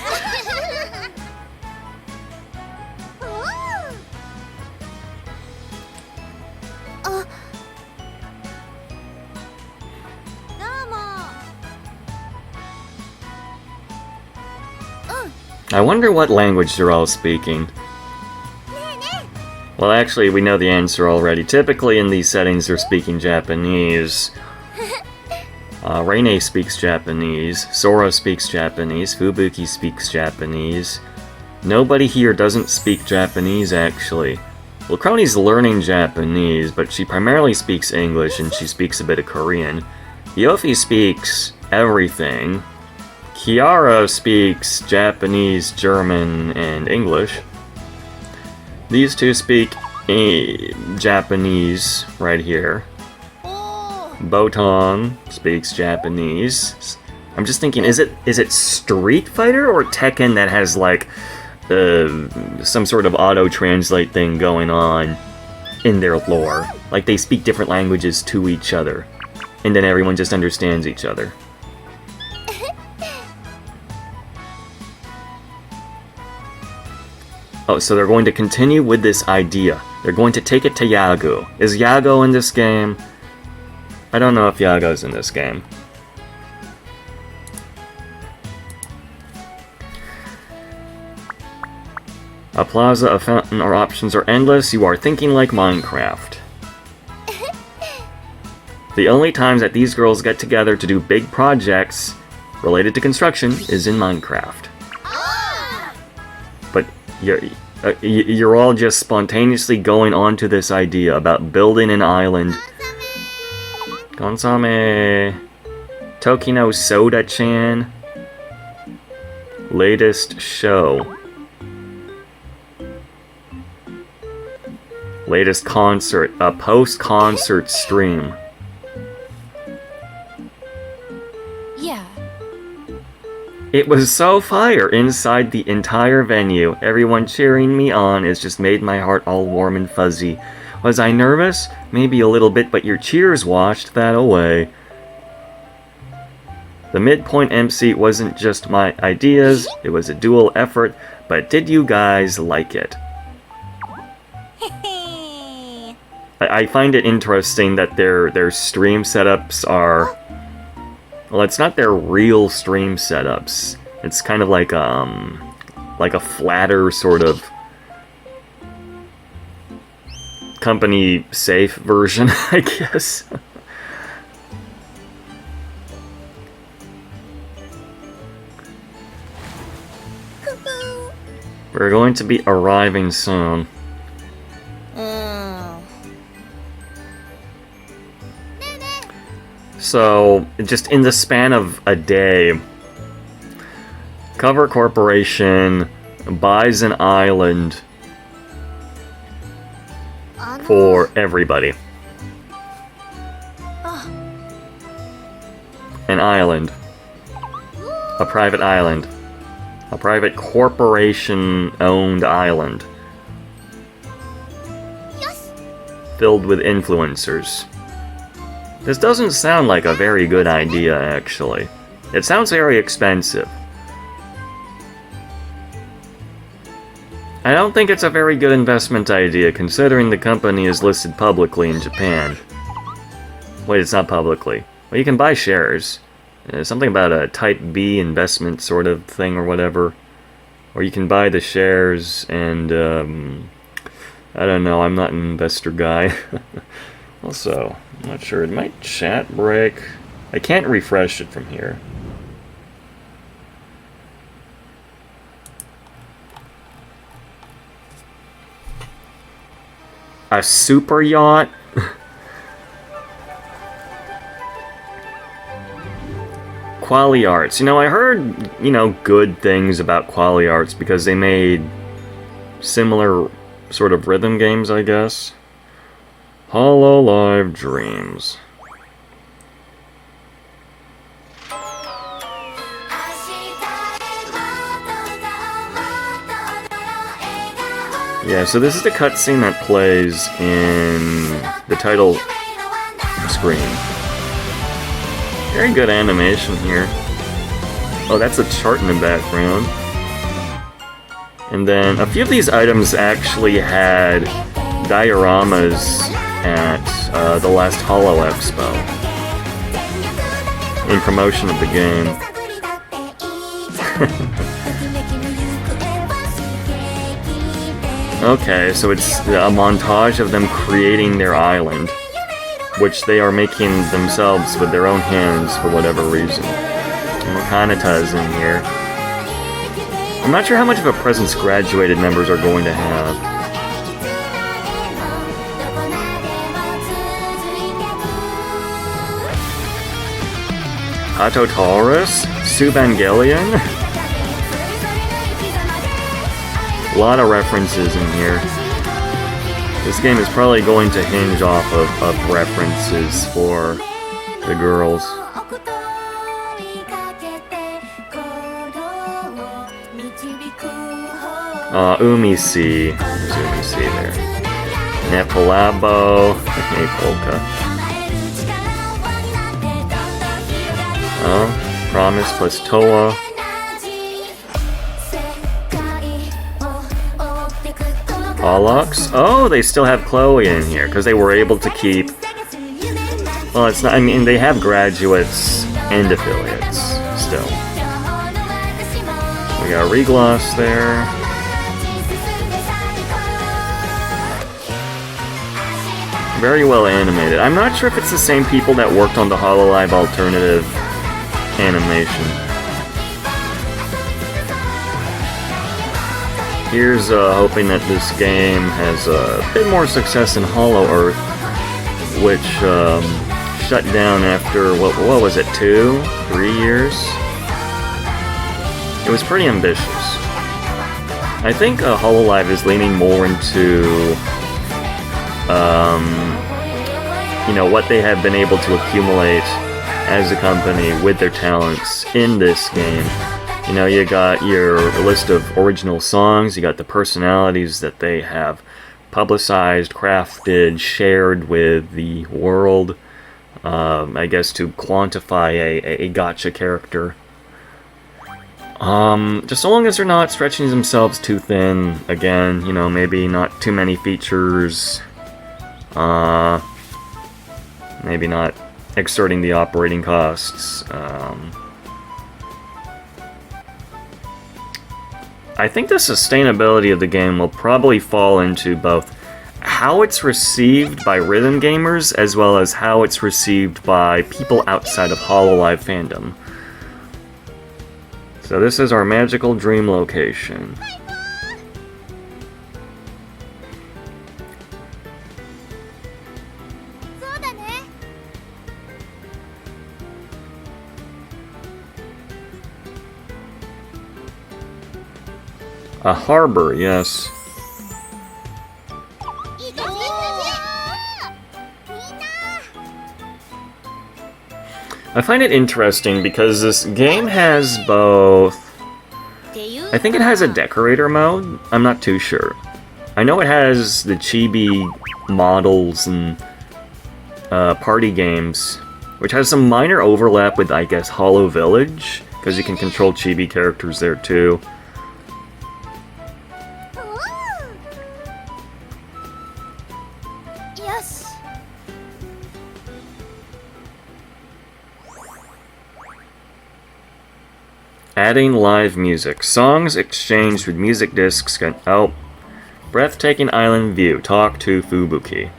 I wonder what language they're all speaking. Well, actually, we know the answer already. Typically, in these settings, they're speaking Japanese. Reine speaks Japanese. Sora speaks Japanese. Fubuki speaks Japanese. Nobody here doesn't speak Japanese, actually. Well, Crony's learning Japanese, but she primarily speaks English, and she speaks a bit of Korean. Yofi speaks everything. Kiara speaks Japanese, German, and English. These two speak Japanese right here. Botan speaks Japanese. I'm just thinking, is it Street Fighter or Tekken that has like some sort of auto-translate thing going on in their lore? Like they speak different languages to each other, and then everyone just understands each other. Oh, so they're going to continue with this idea. They're going to take it to Yago. Is Yago in this game? I don't know if Yago's in this game. A plaza, a fountain, our options are endless. You are thinking like Minecraft. The only times that these girls get together to do big projects related to construction is in Minecraft. But you're all just spontaneously going on to this idea about building an island. Gonsame. Tokino Soda-chan. Latest show. Latest concert. A post-concert stream. Yeah. It was so fire inside the entire venue. Everyone cheering me on has just made my heart all warm and fuzzy. Was I nervous? Maybe a little bit, but your cheers washed that away. The midpoint MC wasn't just my ideas, it was a dual effort, but did you guys like it? I find it interesting that their stream setups are... Well, it's not their real stream setups. It's kind of like a flatter sort of company safe version, I guess. We're going to be arriving soon. So, just in the span of a day, Cover Corporation buys an island for everybody. An island. A private island. A private corporation-owned island. Filled with influencers. This doesn't sound like a very good idea, actually. It sounds very expensive. I don't think it's a very good investment idea, considering the company is listed publicly in Japan. Wait, it's not publicly. Well, you can buy shares. Something about a Type B investment sort of thing or whatever. Or you can buy the shares and, I don't know, I'm not an investor guy. Also, I'm not sure, did my chat break? I can't refresh it from here. A super yacht? Quali Arts. You know, I heard, good things about Quali Arts because they made similar sort of rhythm games, I guess. Hololive Dreams. Yeah, so this is the cutscene that plays in the title screen. Very good animation here. Oh, that's a chart in the background. And then a few of these items actually had dioramas at the last Holo Expo in promotion of the game. Okay, so it's a montage of them creating their island, which they are making themselves with their own hands for whatever reason. And Kanata's in here. I'm not sure how much of a presence graduated members are going to have. Hato Taurus? Subangelion? A lot of references in here. This game is probably going to hinge off of references for the girls. Umisi. There's Umisi there. Nepalabo. Hey, Polka. Oh, Promise plus Toa. Pollux. Oh, they still have Chloe in here because they were able to keep. Well, it's not. I mean, they have graduates and affiliates still. We got Regloss there. Very well animated. I'm not sure if it's the same people that worked on the Hololive alternative animation. Here's hoping that this game has a bit more success than Hollow Earth, which shut down after, what was it, 2-3 years? It was pretty ambitious. I think Hololive is leaning more into, you know, what they have been able to accumulate as a company with their talents in this game. You know, you got your list of original songs, you got the personalities that they have publicized, crafted, shared with the world, I guess to quantify a gacha character. Just so long as they're not stretching themselves too thin, again, you know, maybe not too many features, maybe not exerting the operating costs, I think the sustainability of the game will probably fall into both how it's received by rhythm gamers as well as how it's received by people outside of Hololive fandom. So this is our magical dream location. A harbor, yes. I find it interesting because this game has both... I think it has a decorator mode. I'm not too sure. I know it has the chibi models and party games, which has some minor overlap with, I guess, Hollow Village, because you can control chibi characters there too. Adding live music. Songs exchanged with music discs can... Oh. Breathtaking island view. Talk to Fubuki.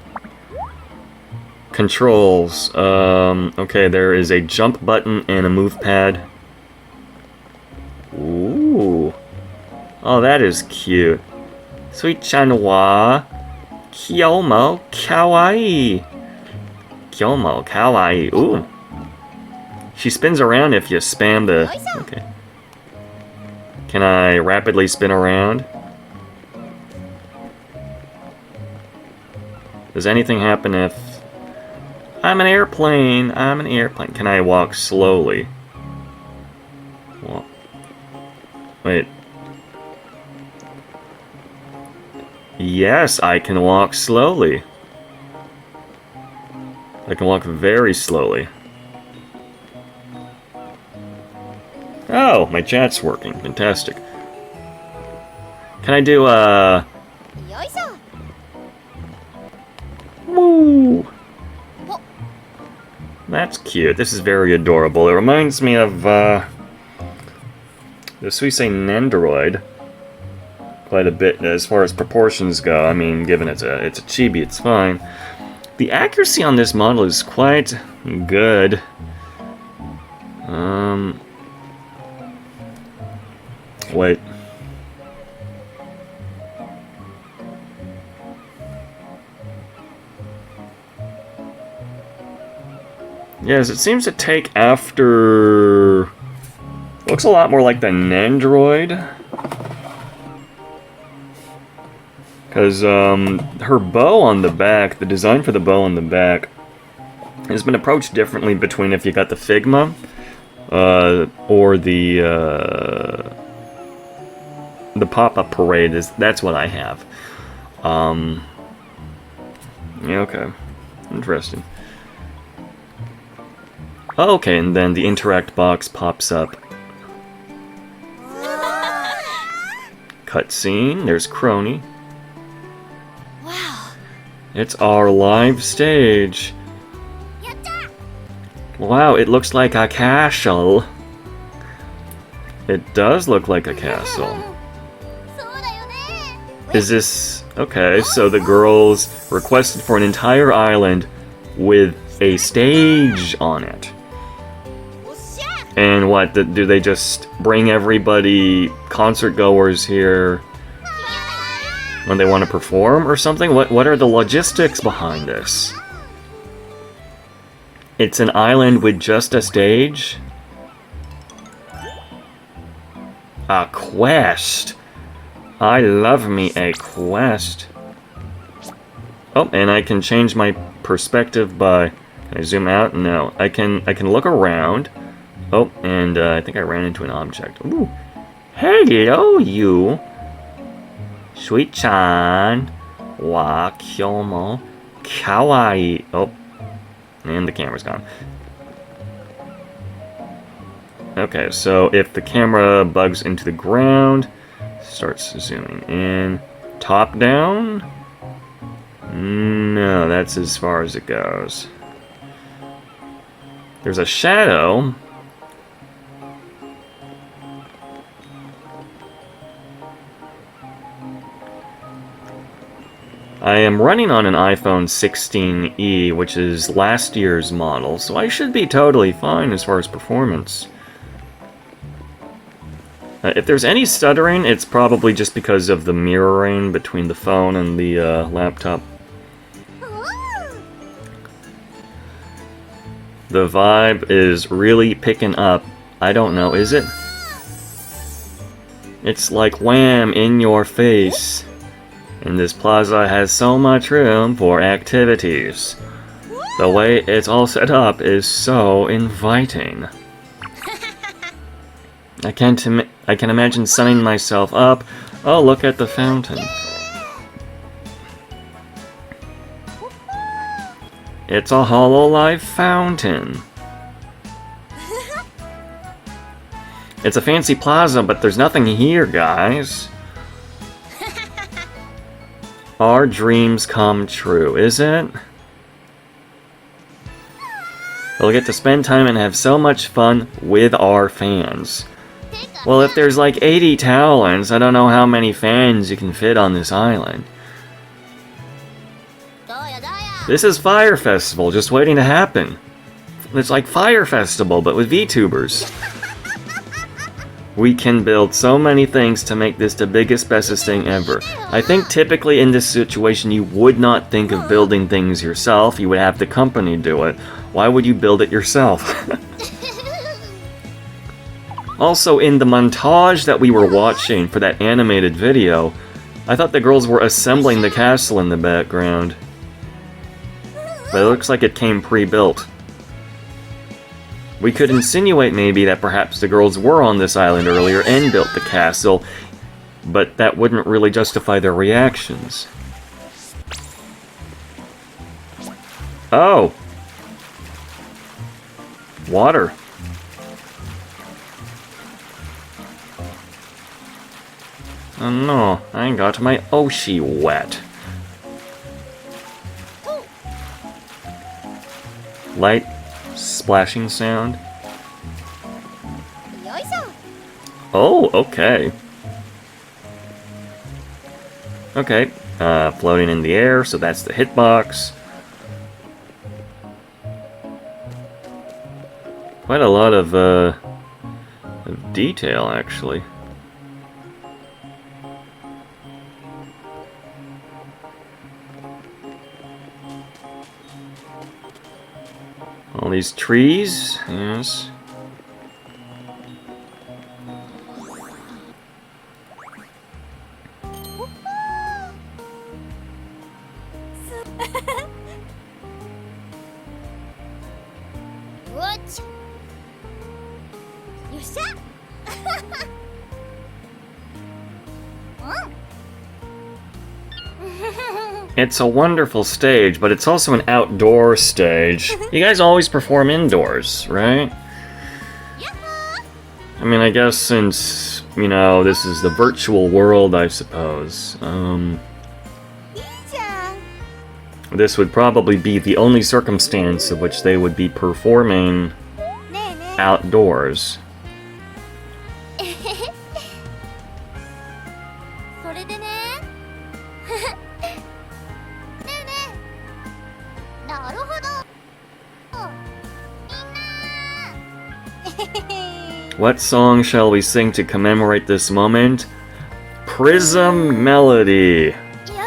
Controls. Okay, there is a jump button and a move pad. Ooh. Oh, that is cute. Sweet-chan wa Kyomo kawaii. Kyomo kawaii. Ooh. She spins around if you spam the... Okay. Can I rapidly spin around? Does anything happen if... I'm an airplane! I'm an airplane. Can I walk slowly? Well, wait. Yes, I can walk slowly. I can walk very slowly. Oh, my chat's working. Fantastic. Can I do, Woo! That's cute. This is very adorable. It reminds me of, the Suisei Nendoroid. Quite a bit as far as proportions go. I mean, given it's a chibi, it's fine. The accuracy on this model is quite good. Wait. Yes, it seems to take after... Looks a lot more like the Nendoroid. Because, her bow on the back, the design for the bow on the back, has been approached differently between if you got the Figma, or the pop-up parade. That's what I have. Yeah, okay. Interesting. Okay, and then the interact box pops up. Cutscene, there's Crony. It's our live stage. Wow, it looks like a castle. It does look like a castle. Is this... Okay, so the girls requested for an entire island with a stage on it. And what, do they just bring everybody, concert goers here when they want to perform or something? What are the logistics behind this? It's an island with just a stage? A quest! I love me a quest. Oh, and I can change my perspective by... Can I zoom out? No. I can look around. Oh, and I think I ran into an object. Ooh. Hello, you! Sweet-chan. Wa kyomo kawaii. Oh. And the camera's gone. Okay, so if the camera bugs into the ground, starts zooming in. Top down? No, that's as far as it goes. There's a shadow. I am running on an iPhone 16e, which is last year's model, so I should be totally fine as far as performance. If there's any stuttering, it's probably just because of the mirroring between the phone and the laptop. The vibe is really picking up. I don't know, is it? It's like wham in your face. And this plaza has so much room for activities. The way it's all set up is so inviting. I can imagine sunning myself up. Oh, look at the fountain. It's a Hololive fountain. It's a fancy plaza, but there's nothing here, guys. Our dreams come true, is it? We'll get to spend time and have so much fun with our fans. Well, if there's like 80 talents, I don't know how many fans you can fit on this island. This is Fire Festival, just waiting to happen. It's like Fire Festival, but with VTubers. We can build so many things to make this the biggest, bestest thing ever. I think typically in this situation you would not think of building things yourself, you would have the company do it. Why would you build it yourself? Also, in the montage that we were watching for that animated video, I thought the girls were assembling the castle in the background. But it looks like it came pre-built. We could insinuate maybe that perhaps the girls were on this island earlier and built the castle, but that wouldn't really justify their reactions. Oh! Water. Oh no, I got my Oshi wet. Light splashing sound. Oh, okay. Okay, floating in the air, so that's the hitbox. Quite a lot of detail, actually. All these trees, yes. What? You said? It's a wonderful stage, but it's also an outdoor stage. You guys always perform indoors, right? I mean, I guess since, you know, this is the virtual world, I suppose. this would probably be the only circumstance in which they would be performing outdoors. それでねねえねえなるほどみんな What song shall we sing to commemorate this moment? Prism Melody.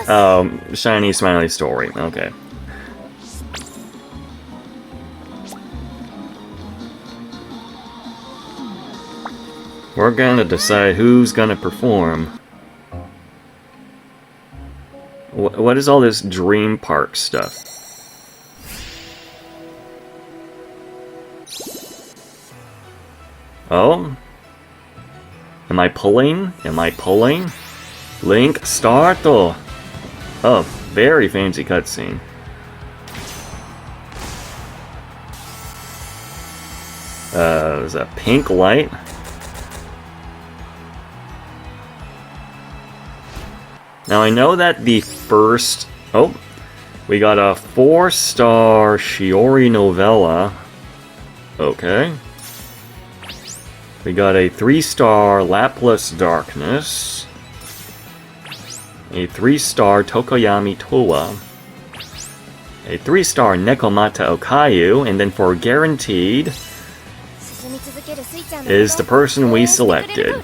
Oh, Shiny Smiley Story. Okay. We're gonna decide who's gonna perform. What is all this Dream Park stuff? Oh? Am I pulling? Am I pulling? Link start. Oh, very fancy cutscene. There's a pink light. Now I know that the first... Oh, we got a 4-star Shiori novella. Okay. We got a 3-star Lapless Darkness. A 3-star Tokoyami Towa. A 3-star Nekomata Okayu. And then for guaranteed is the person we selected.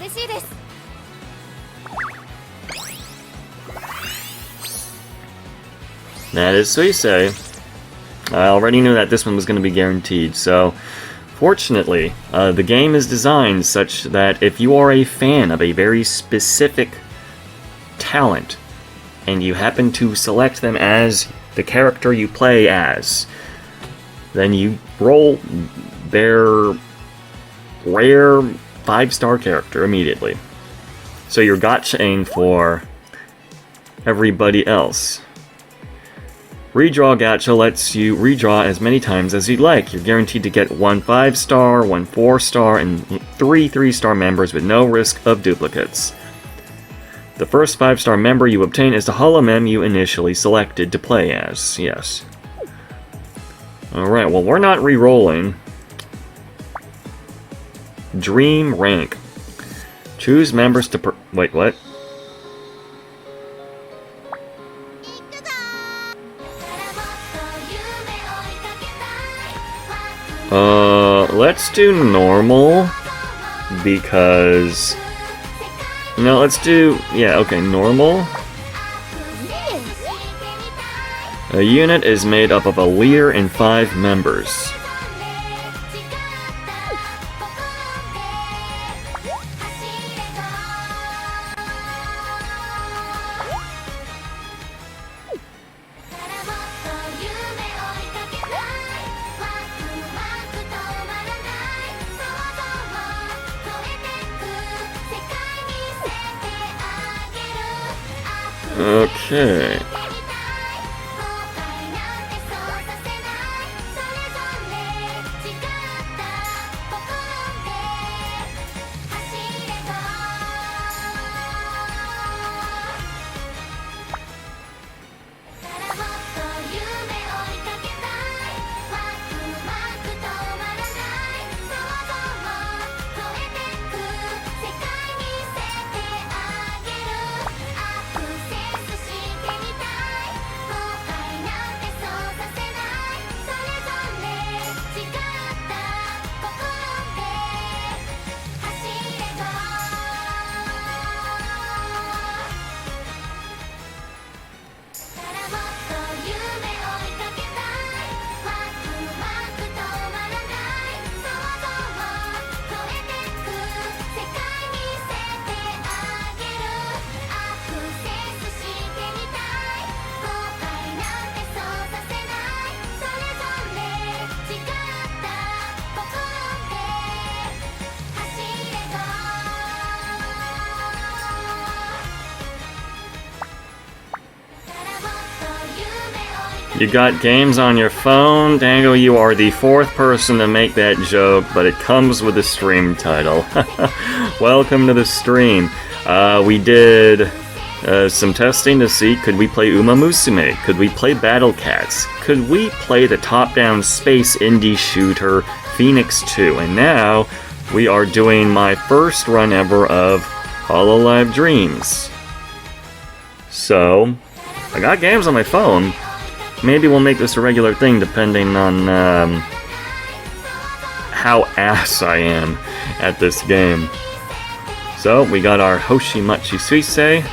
That is Suisei. I already knew that this one was going to be guaranteed, so fortunately, the game is designed such that if you are a fan of a very specific talent, and you happen to select them as the character you play as, then you roll their rare 5-star character immediately. So you're gotchaing for everybody else. Redraw Gacha lets you redraw as many times as you'd like. You're guaranteed to get 1 5-star, 1 4-star, and 3 3-star members with no risk of duplicates. The first 5-star member you obtain is the holomem you initially selected to play as. Yes. Alright, well we're not re-rolling. Dream rank. Choose members to wait, what? Let's do normal, because... No, let's do... Yeah, okay, normal. A unit is made up of a leader and 5 members. Okay. You got games on your phone? Dango, you are the 4th person to make that joke, but it comes with a stream title. Welcome to the stream. We did Some testing to see, could we play Umamusume? Could we play Battle Cats? Could we play the top-down space indie shooter Phoenix 2? And now, we are doing my first run ever of Hololive Dreams. So, I got games on my phone. Maybe we'll make this a regular thing depending on how ass I am at this game. So, we got our Hoshimachi Suisei.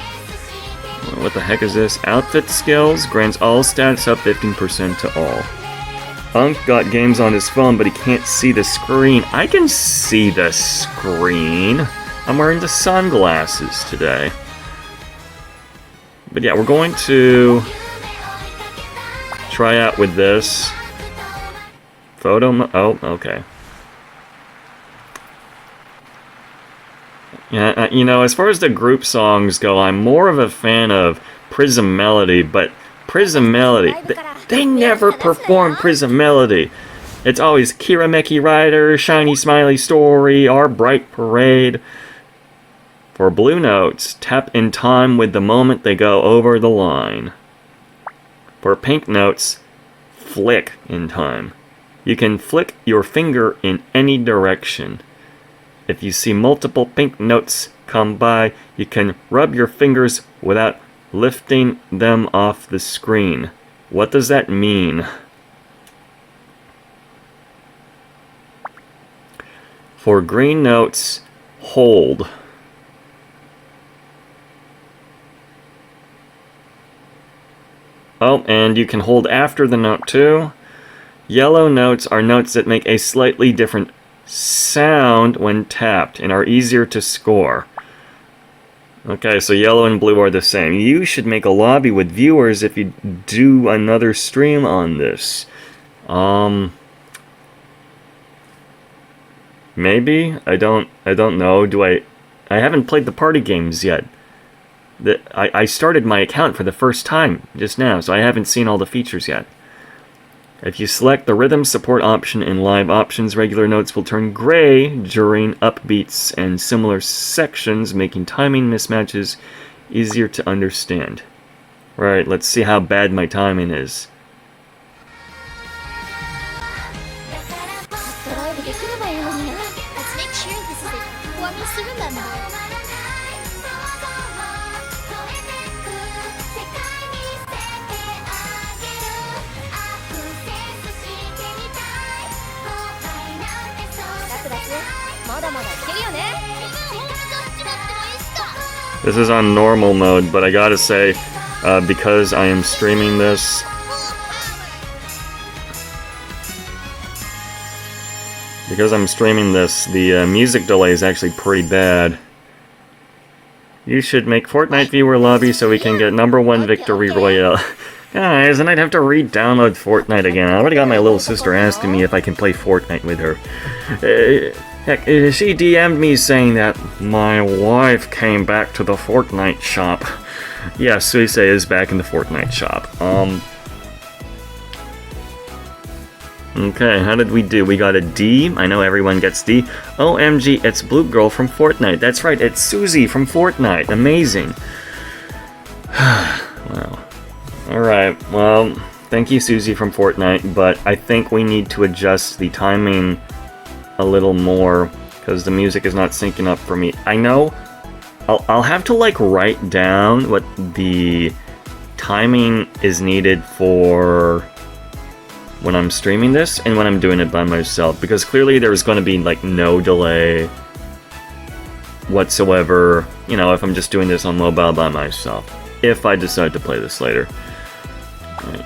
What the heck is this? Outfit skills grants all stats up 15% to all. Unk got games on his phone, but he can't see the screen. I can see the screen. I'm wearing the sunglasses today. But yeah, we're going to try out with this. Oh, okay. Yeah, you know, as far as the group songs go, I'm more of a fan of Prism Melody, but Prism Melody, they never perform Prism Melody. It's always Kirameki Rider, Shiny Smiley Story, Our Bright Parade. For blue notes, tap in time with the moment they go over the line. For pink notes, flick in time. You can flick your finger in any direction. If you see multiple pink notes come by, you can rub your fingers without lifting them off the screen. What does that mean? For green notes, hold. Oh, and you can hold after the note too. Yellow notes are notes that make a slightly different sound when tapped and are easier to score. Okay, so yellow and blue are the same. You should make a lobby with viewers if you do another stream on this. Maybe? I don't know. I haven't played the party games yet. I started my account for the first time just now, so I haven't seen all the features yet. If you select the rhythm support option in live options, regular notes will turn gray during upbeats and similar sections, making timing mismatches easier to understand. Right, let's see how bad my timing is. Let's make sure this is a Umamusume member. This is on normal mode, but I gotta say, because I am streaming this, the music delay is actually pretty bad. You should make Fortnite viewer lobby so we can get #1 victory royale. Guys, and I'd have to re-download Fortnite again. I already got my little sister asking me if I can play Fortnite with her. Heck, she DM'd me saying that my wife came back to the Fortnite shop. Yeah, Suisei is back in the Fortnite shop. Okay, how did we do? We got a D. I know everyone gets D. OMG, it's Blue Girl from Fortnite. That's right, it's Susie from Fortnite. Amazing. Wow. Alright, well, thank you, Susie from Fortnite, but I think we need to adjust the timing a little more, because the music is not syncing up for me. I know I'll have to like write down what the timing is needed for when I'm streaming this and when I'm doing it by myself, because clearly there's going to be like no delay whatsoever, you know, if I'm just doing this on mobile by myself, if I decide to play this later. Right.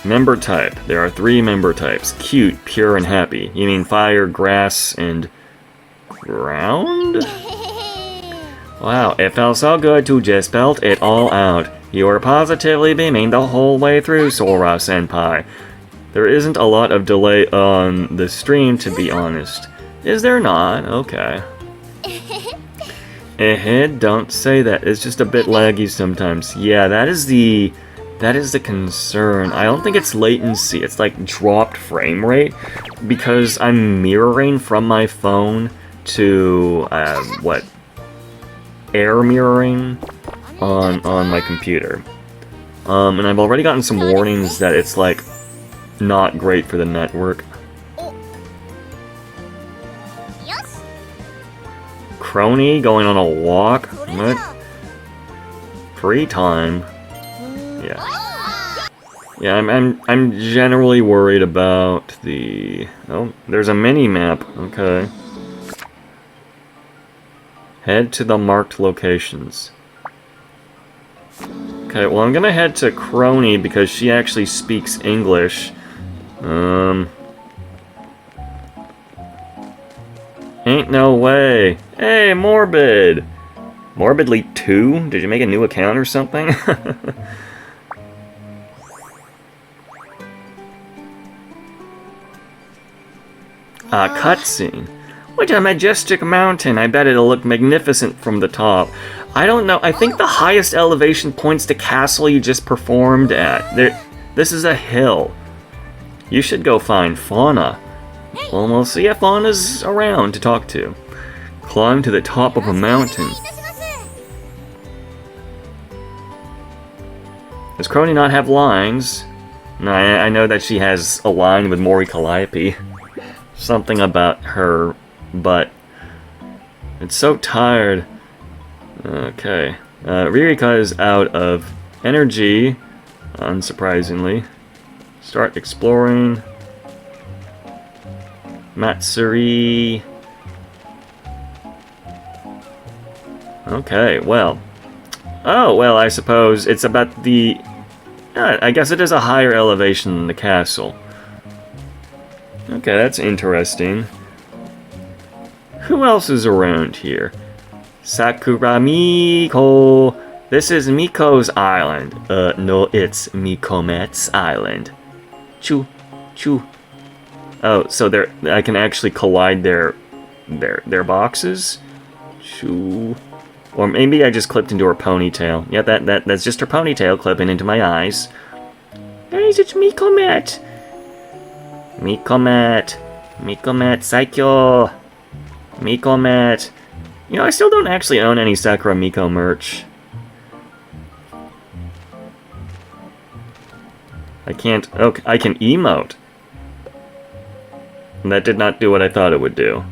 Member type. There are 3 member types. Cute, pure, and happy. You mean fire, grass, and ground? Wow, it felt so good to just belt it all out. You were positively beaming the whole way through, Sora-senpai. There isn't a lot of delay on the stream, to be honest. Is there not? Okay. Don't say that. It's just a bit laggy sometimes. Yeah, that is the concern. I don't think it's latency. It's like dropped frame rate, because I'm mirroring from my phone to, air mirroring. on my computer. And I've already gotten some warnings that it's like not great for the network. よし Crony going on a walk? それじ What? ゃ Free time? あ Yeah. Yeah, I'm generally worried about the... Oh, there's a mini-map. Okay. Head to the marked locations. Okay, well I'm gonna head to Crony because she actually speaks English. Ain't no way. Hey, Morbid! Morbidly 2? Did you make a new account or something? Cutscene. What a majestic mountain. I bet it'll look magnificent from the top. I don't know. I think the highest elevation points to castle you just performed at. This is a hill. You should go find Fauna. Well, we'll see if Fauna's around to talk to. Climb to the top of a mountain. いたします Does Crony not have lines? No, I know that she has a line with Mori Calliope. Something about her butt. It's so tired. Okay. Ririka is out of energy, unsurprisingly. Start exploring. Matsuri. Okay, well. Oh, well, I suppose it's about the... I guess it is a higher elevation than the castle. Okay, that's interesting. Who else is around here? Sakura Miko. This is Miko's island. No, it's Mikomet's island. Choo, choo. Oh, so I can actually collide their boxes. Choo. Or maybe I just clipped into her ponytail. Yeah, that's just her ponytail clipping into my eyes. Guys, it's Mikomet. Mikomet. Mikomet Saikyo. Mikomet. You know, I still don't actually own any Sakura Miko merch. I can't... Okay, I can emote. That did not do what I thought it would do.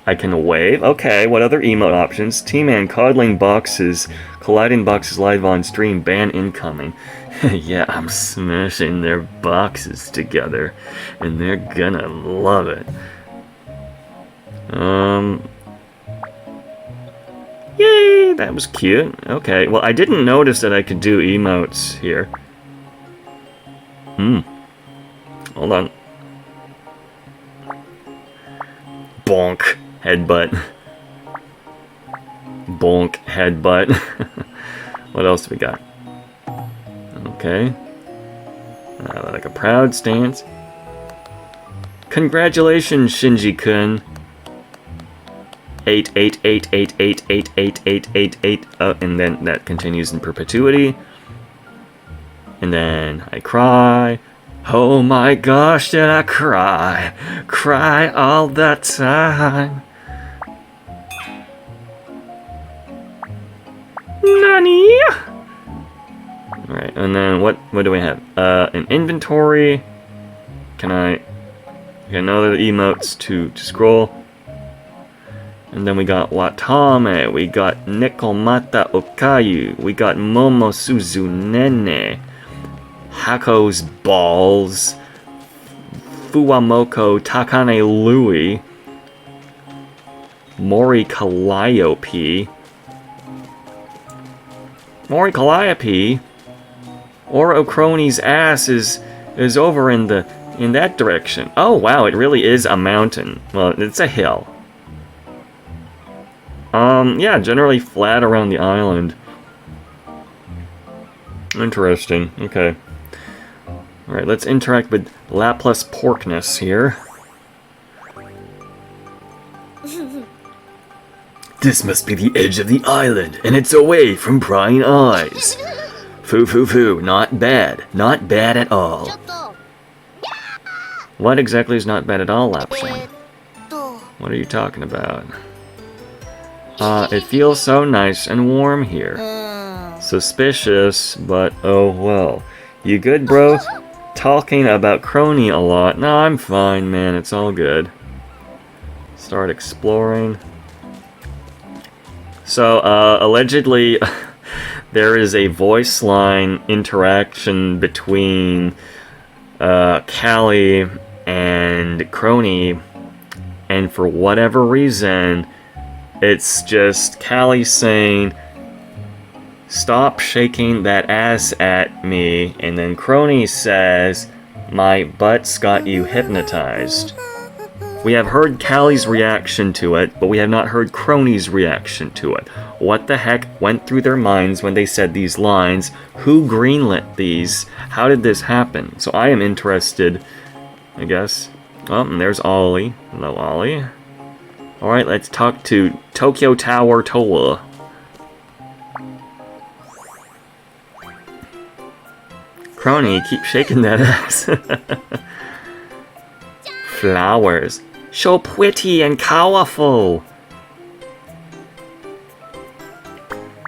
I can wave? Okay, what other emote options? T-Man coddling boxes, colliding boxes live on stream, ban incoming. Yeah, I'm smashing their boxes together, and they're gonna love it. Yay, that was cute. Okay, well, I didn't notice that I could do emotes here. Hold on. Bonk. Headbutt. Bonk. Headbutt. What else do we got? Okay. Like a proud stance. Congratulations, Shinji-kun. 88888888888. And then that continues in perpetuity. And then I cry. Oh my gosh, did I cry? Cry all the time. Nani? Alright, and then what do we have? An inventory. Can I get another emotes to scroll? And then we got Watame, we got Nekomata Okayu, we got Momosuzu Nene, Hako's Balls, Fuwamoko Takane Lui, Mori Calliope. Mori Calliope? Oro Crony's ass is over in that direction. Oh wow, it really is a mountain. Well, it's a hill. Yeah, generally flat around the island. Interesting. Okay. Alright, let's interact with Laplace Porkness here. This must be the edge of the island, and it's away from prying eyes. Foo foo foo, not bad. Not bad at all. ちょっと What exactly is not bad at all, Lapson? と What are you talking about? It feels so nice and warm here. Suspicious, but oh well. You good, bro? Talking about Crony a lot. No, I'm fine, man. It's all good. Start exploring. So, allegedly, there is a voice line interaction between Callie and Crony, and for whatever reason, it's just Callie saying, "Stop shaking that ass at me," and then Crony says, "My butt's got you hypnotized." We have heard Callie's reaction to it, but we have not heard Crony's reaction to it. What the heck went through their minds when they said these lines? Who greenlit these? How did this happen? So I am interested, I guess. Oh, and there's Ollie. Hello, Ollie. Alright, let's talk to Tokyo Tower Toa. Crony, keep shaking that ass. Flowers. So pretty and colorful.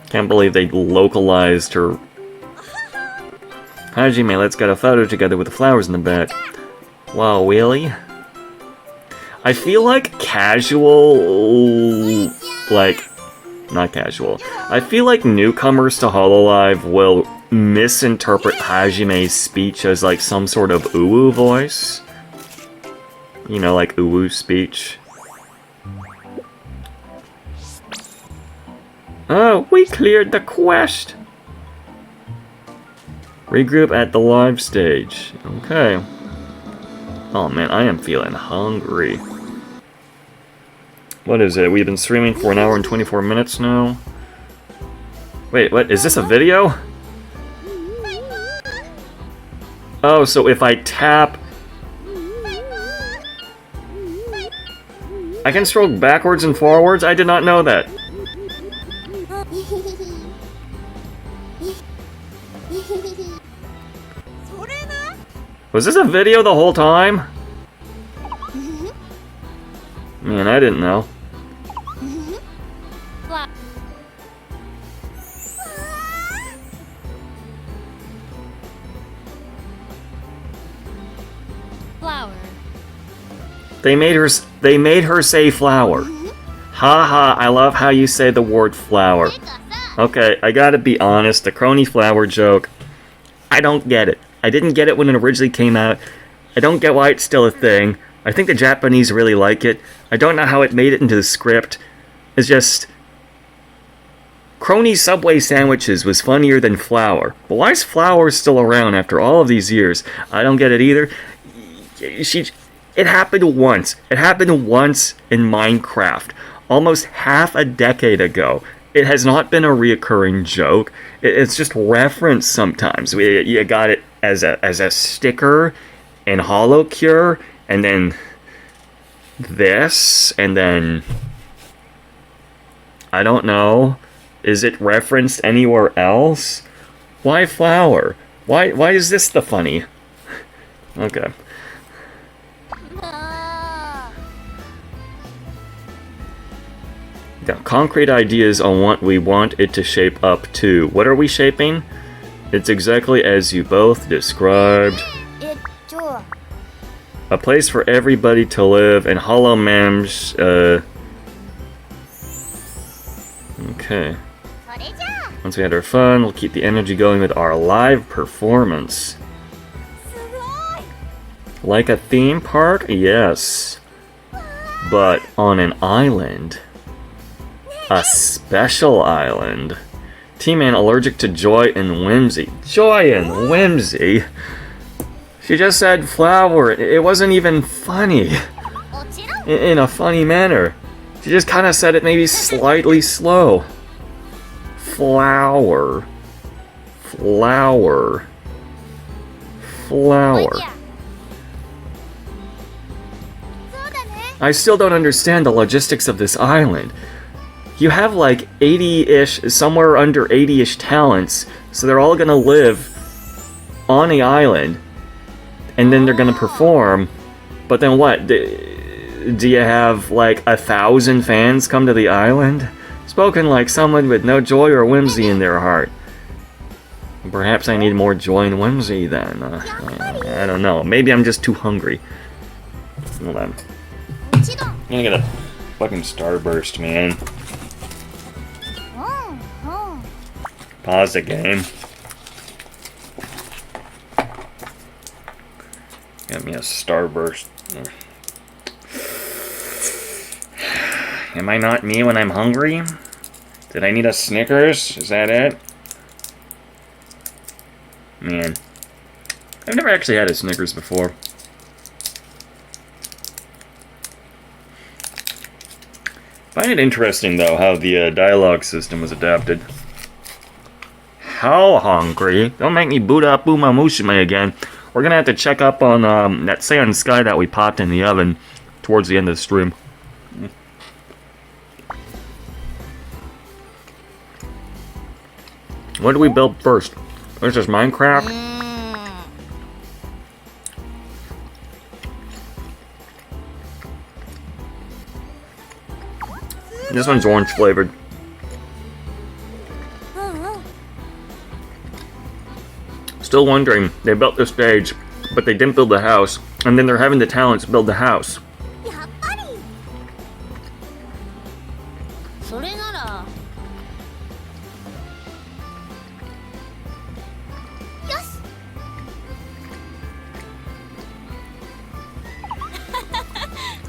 Can't believe they localized her. Hajime, let's get a photo together with the flowers in the back. Wow, really? I feel like casual... not casual. I feel like newcomers to Hololive will misinterpret Hajime's speech as like some sort of uwu voice. You know, like uwu speech. Oh, we cleared the quest! Regroup at the live stage. Okay. Oh man, I am feeling hungry. What is it? We've been streaming for 1 hour and 24 minutes now? Wait, what? Is this a video? Oh, so if I tap... I can stroke backwards and forwards? I did not know that. Was this a video the whole time? Man, I didn't know. Flower. They made her say flower. Haha, I love how you say the word flower. Okay, I gotta be honest, the Crony flower joke, I don't get it. I didn't get it when it originally came out. I don't get why it's still a thing. I think the Japanese really like it. I don't know how it made it into the script. It's just... Crony Subway sandwiches was funnier than flour. But why is flour still around after all of these years? I don't get it either. It happened once. It happened once in Minecraft. Almost half a decade ago. It has not been a reoccurring joke. It's just referenced sometimes. You got it as a sticker in HoloCure, and then this, and then I don't know. Is it referenced anywhere else? Why flour? Why is this the funny? Okay. Got concrete ideas on what we want it to shape up to. What are we shaping? It's exactly as you both described. A place for everybody to live, and Hollow Mems, okay. Once we had our fun, we'll keep the energy going with our live performance. Like a theme park? Yes. But on an island. A special island. T-Man allergic to joy and whimsy. Joy and whimsy? She just said flower. It wasn't even funny. In a funny manner. She just kind of said it maybe slightly slow. Flower. Flower. Flower. I still don't understand the logistics of this island. You have like 80-ish, somewhere under 80-ish talents, so they're all gonna live on the island, and then they're gonna perform, but then what? Do you have like 1,000 fans come to the island? Spoken like someone with no joy or whimsy in their heart. Perhaps I need more joy and whimsy then. I don't know. Maybe I'm just too hungry. Hold on. I'm gonna get a fucking starburst, man. Pause the game. Get me a starburst. Am I not me when I'm hungry? Did I need a Snickers? Is that it? Man. I've never actually had a Snickers before. Find it interesting, though, how the dialogue system was adapted. How hungry? Don't make me boot up Umamusume again. We're gonna have to check up on that sand sky that we popped in the oven towards the end of the stream. What do we build first? This is Minecraft. This one's orange flavored. Still wondering, they built the stage, but they didn't build the house, and then they're having the talents build the house.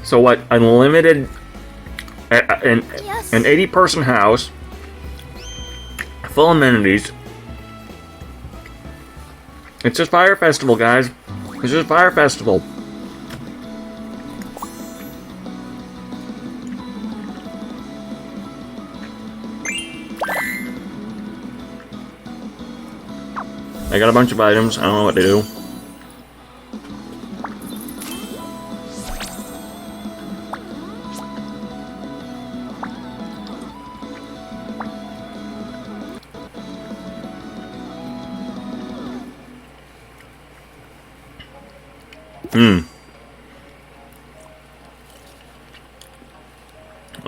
So what, unlimited, an 80-person house, full amenities. It's just Fire Festival, guys. It's just Fire Festival. I got a bunch of items. I don't know what to do.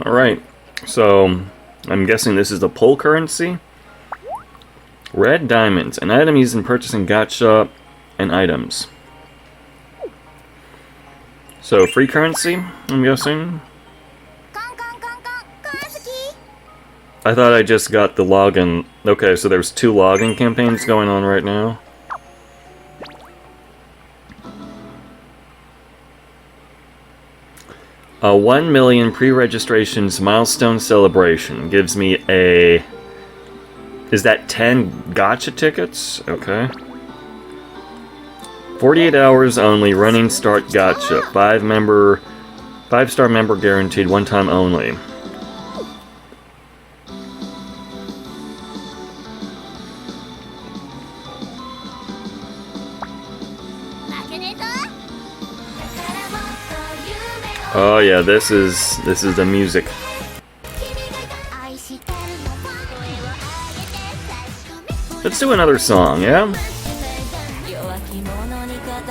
Alright, so I'm guessing this is the pull currency. Red diamonds, an item used in purchasing gacha and items. So free currency, I'm guessing. I thought I just got the login. Okay, so there's 2 login campaigns going on right now. A 1 million pre-registrations milestone celebration gives me a... Is that 10 gacha tickets? Okay. 48 hours only, running start gacha. 5-star member guaranteed, one time only. Oh yeah, this is the music. Let's do another song, yeah?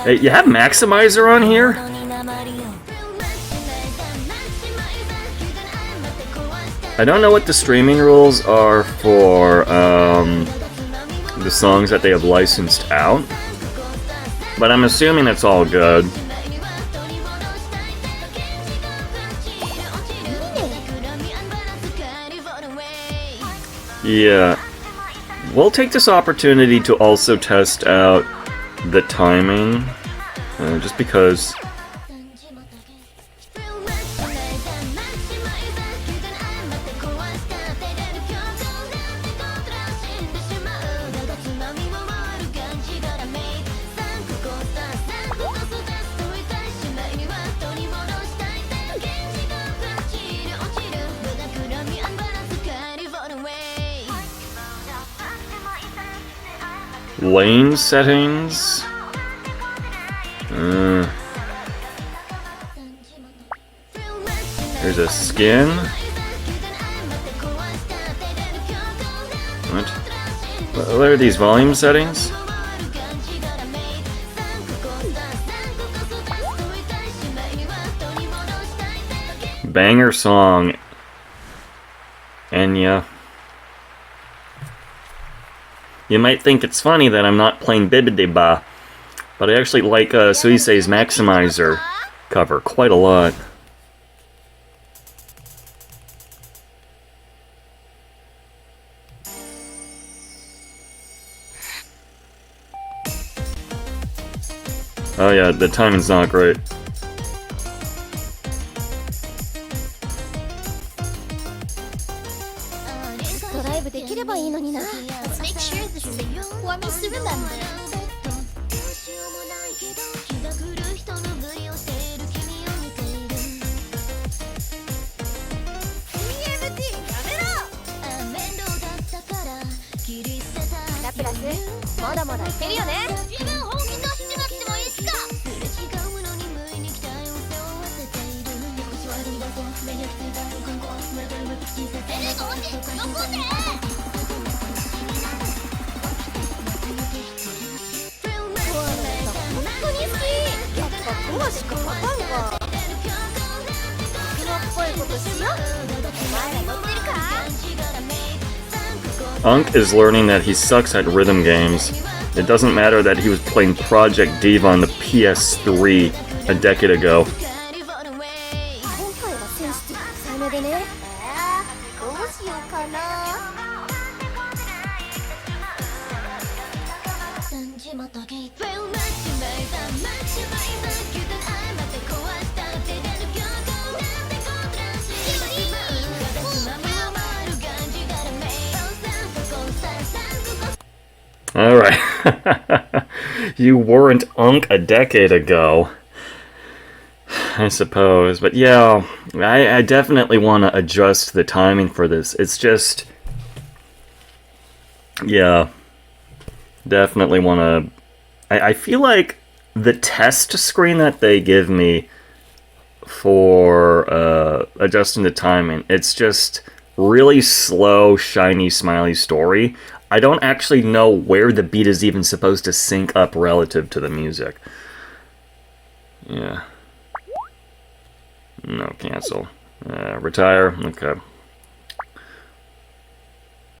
Hey, you have Maximizer on here? I don't know what the streaming rules are for the songs that they have licensed out, but I'm assuming it's all good. Yeah, we'll take this opportunity to also test out the timing, just because. Lane settings. There's a skin. What are these volume settings? Banger song. And yeah. You might think it's funny that I'm not playing Bibideba, but I actually like Suisei's Maximizer cover quite a lot. Oh yeah, the timing's not great. Let's make sure this is a performance to remember. Unk is learning that he sucks at rhythm games. It doesn't matter that he was playing Project Diva on the PS3 a decade ago. Alright. You weren't Unk a decade ago, I suppose. But yeah, I definitely want to adjust the timing for this. It's just... Yeah. Definitely want to... I feel like the test screen that they give me for adjusting the timing, it's just really slow, shiny, smiley story. I don't actually know where the beat is even supposed to sync up relative to the music. Yeah. No, cancel. Retire. Okay.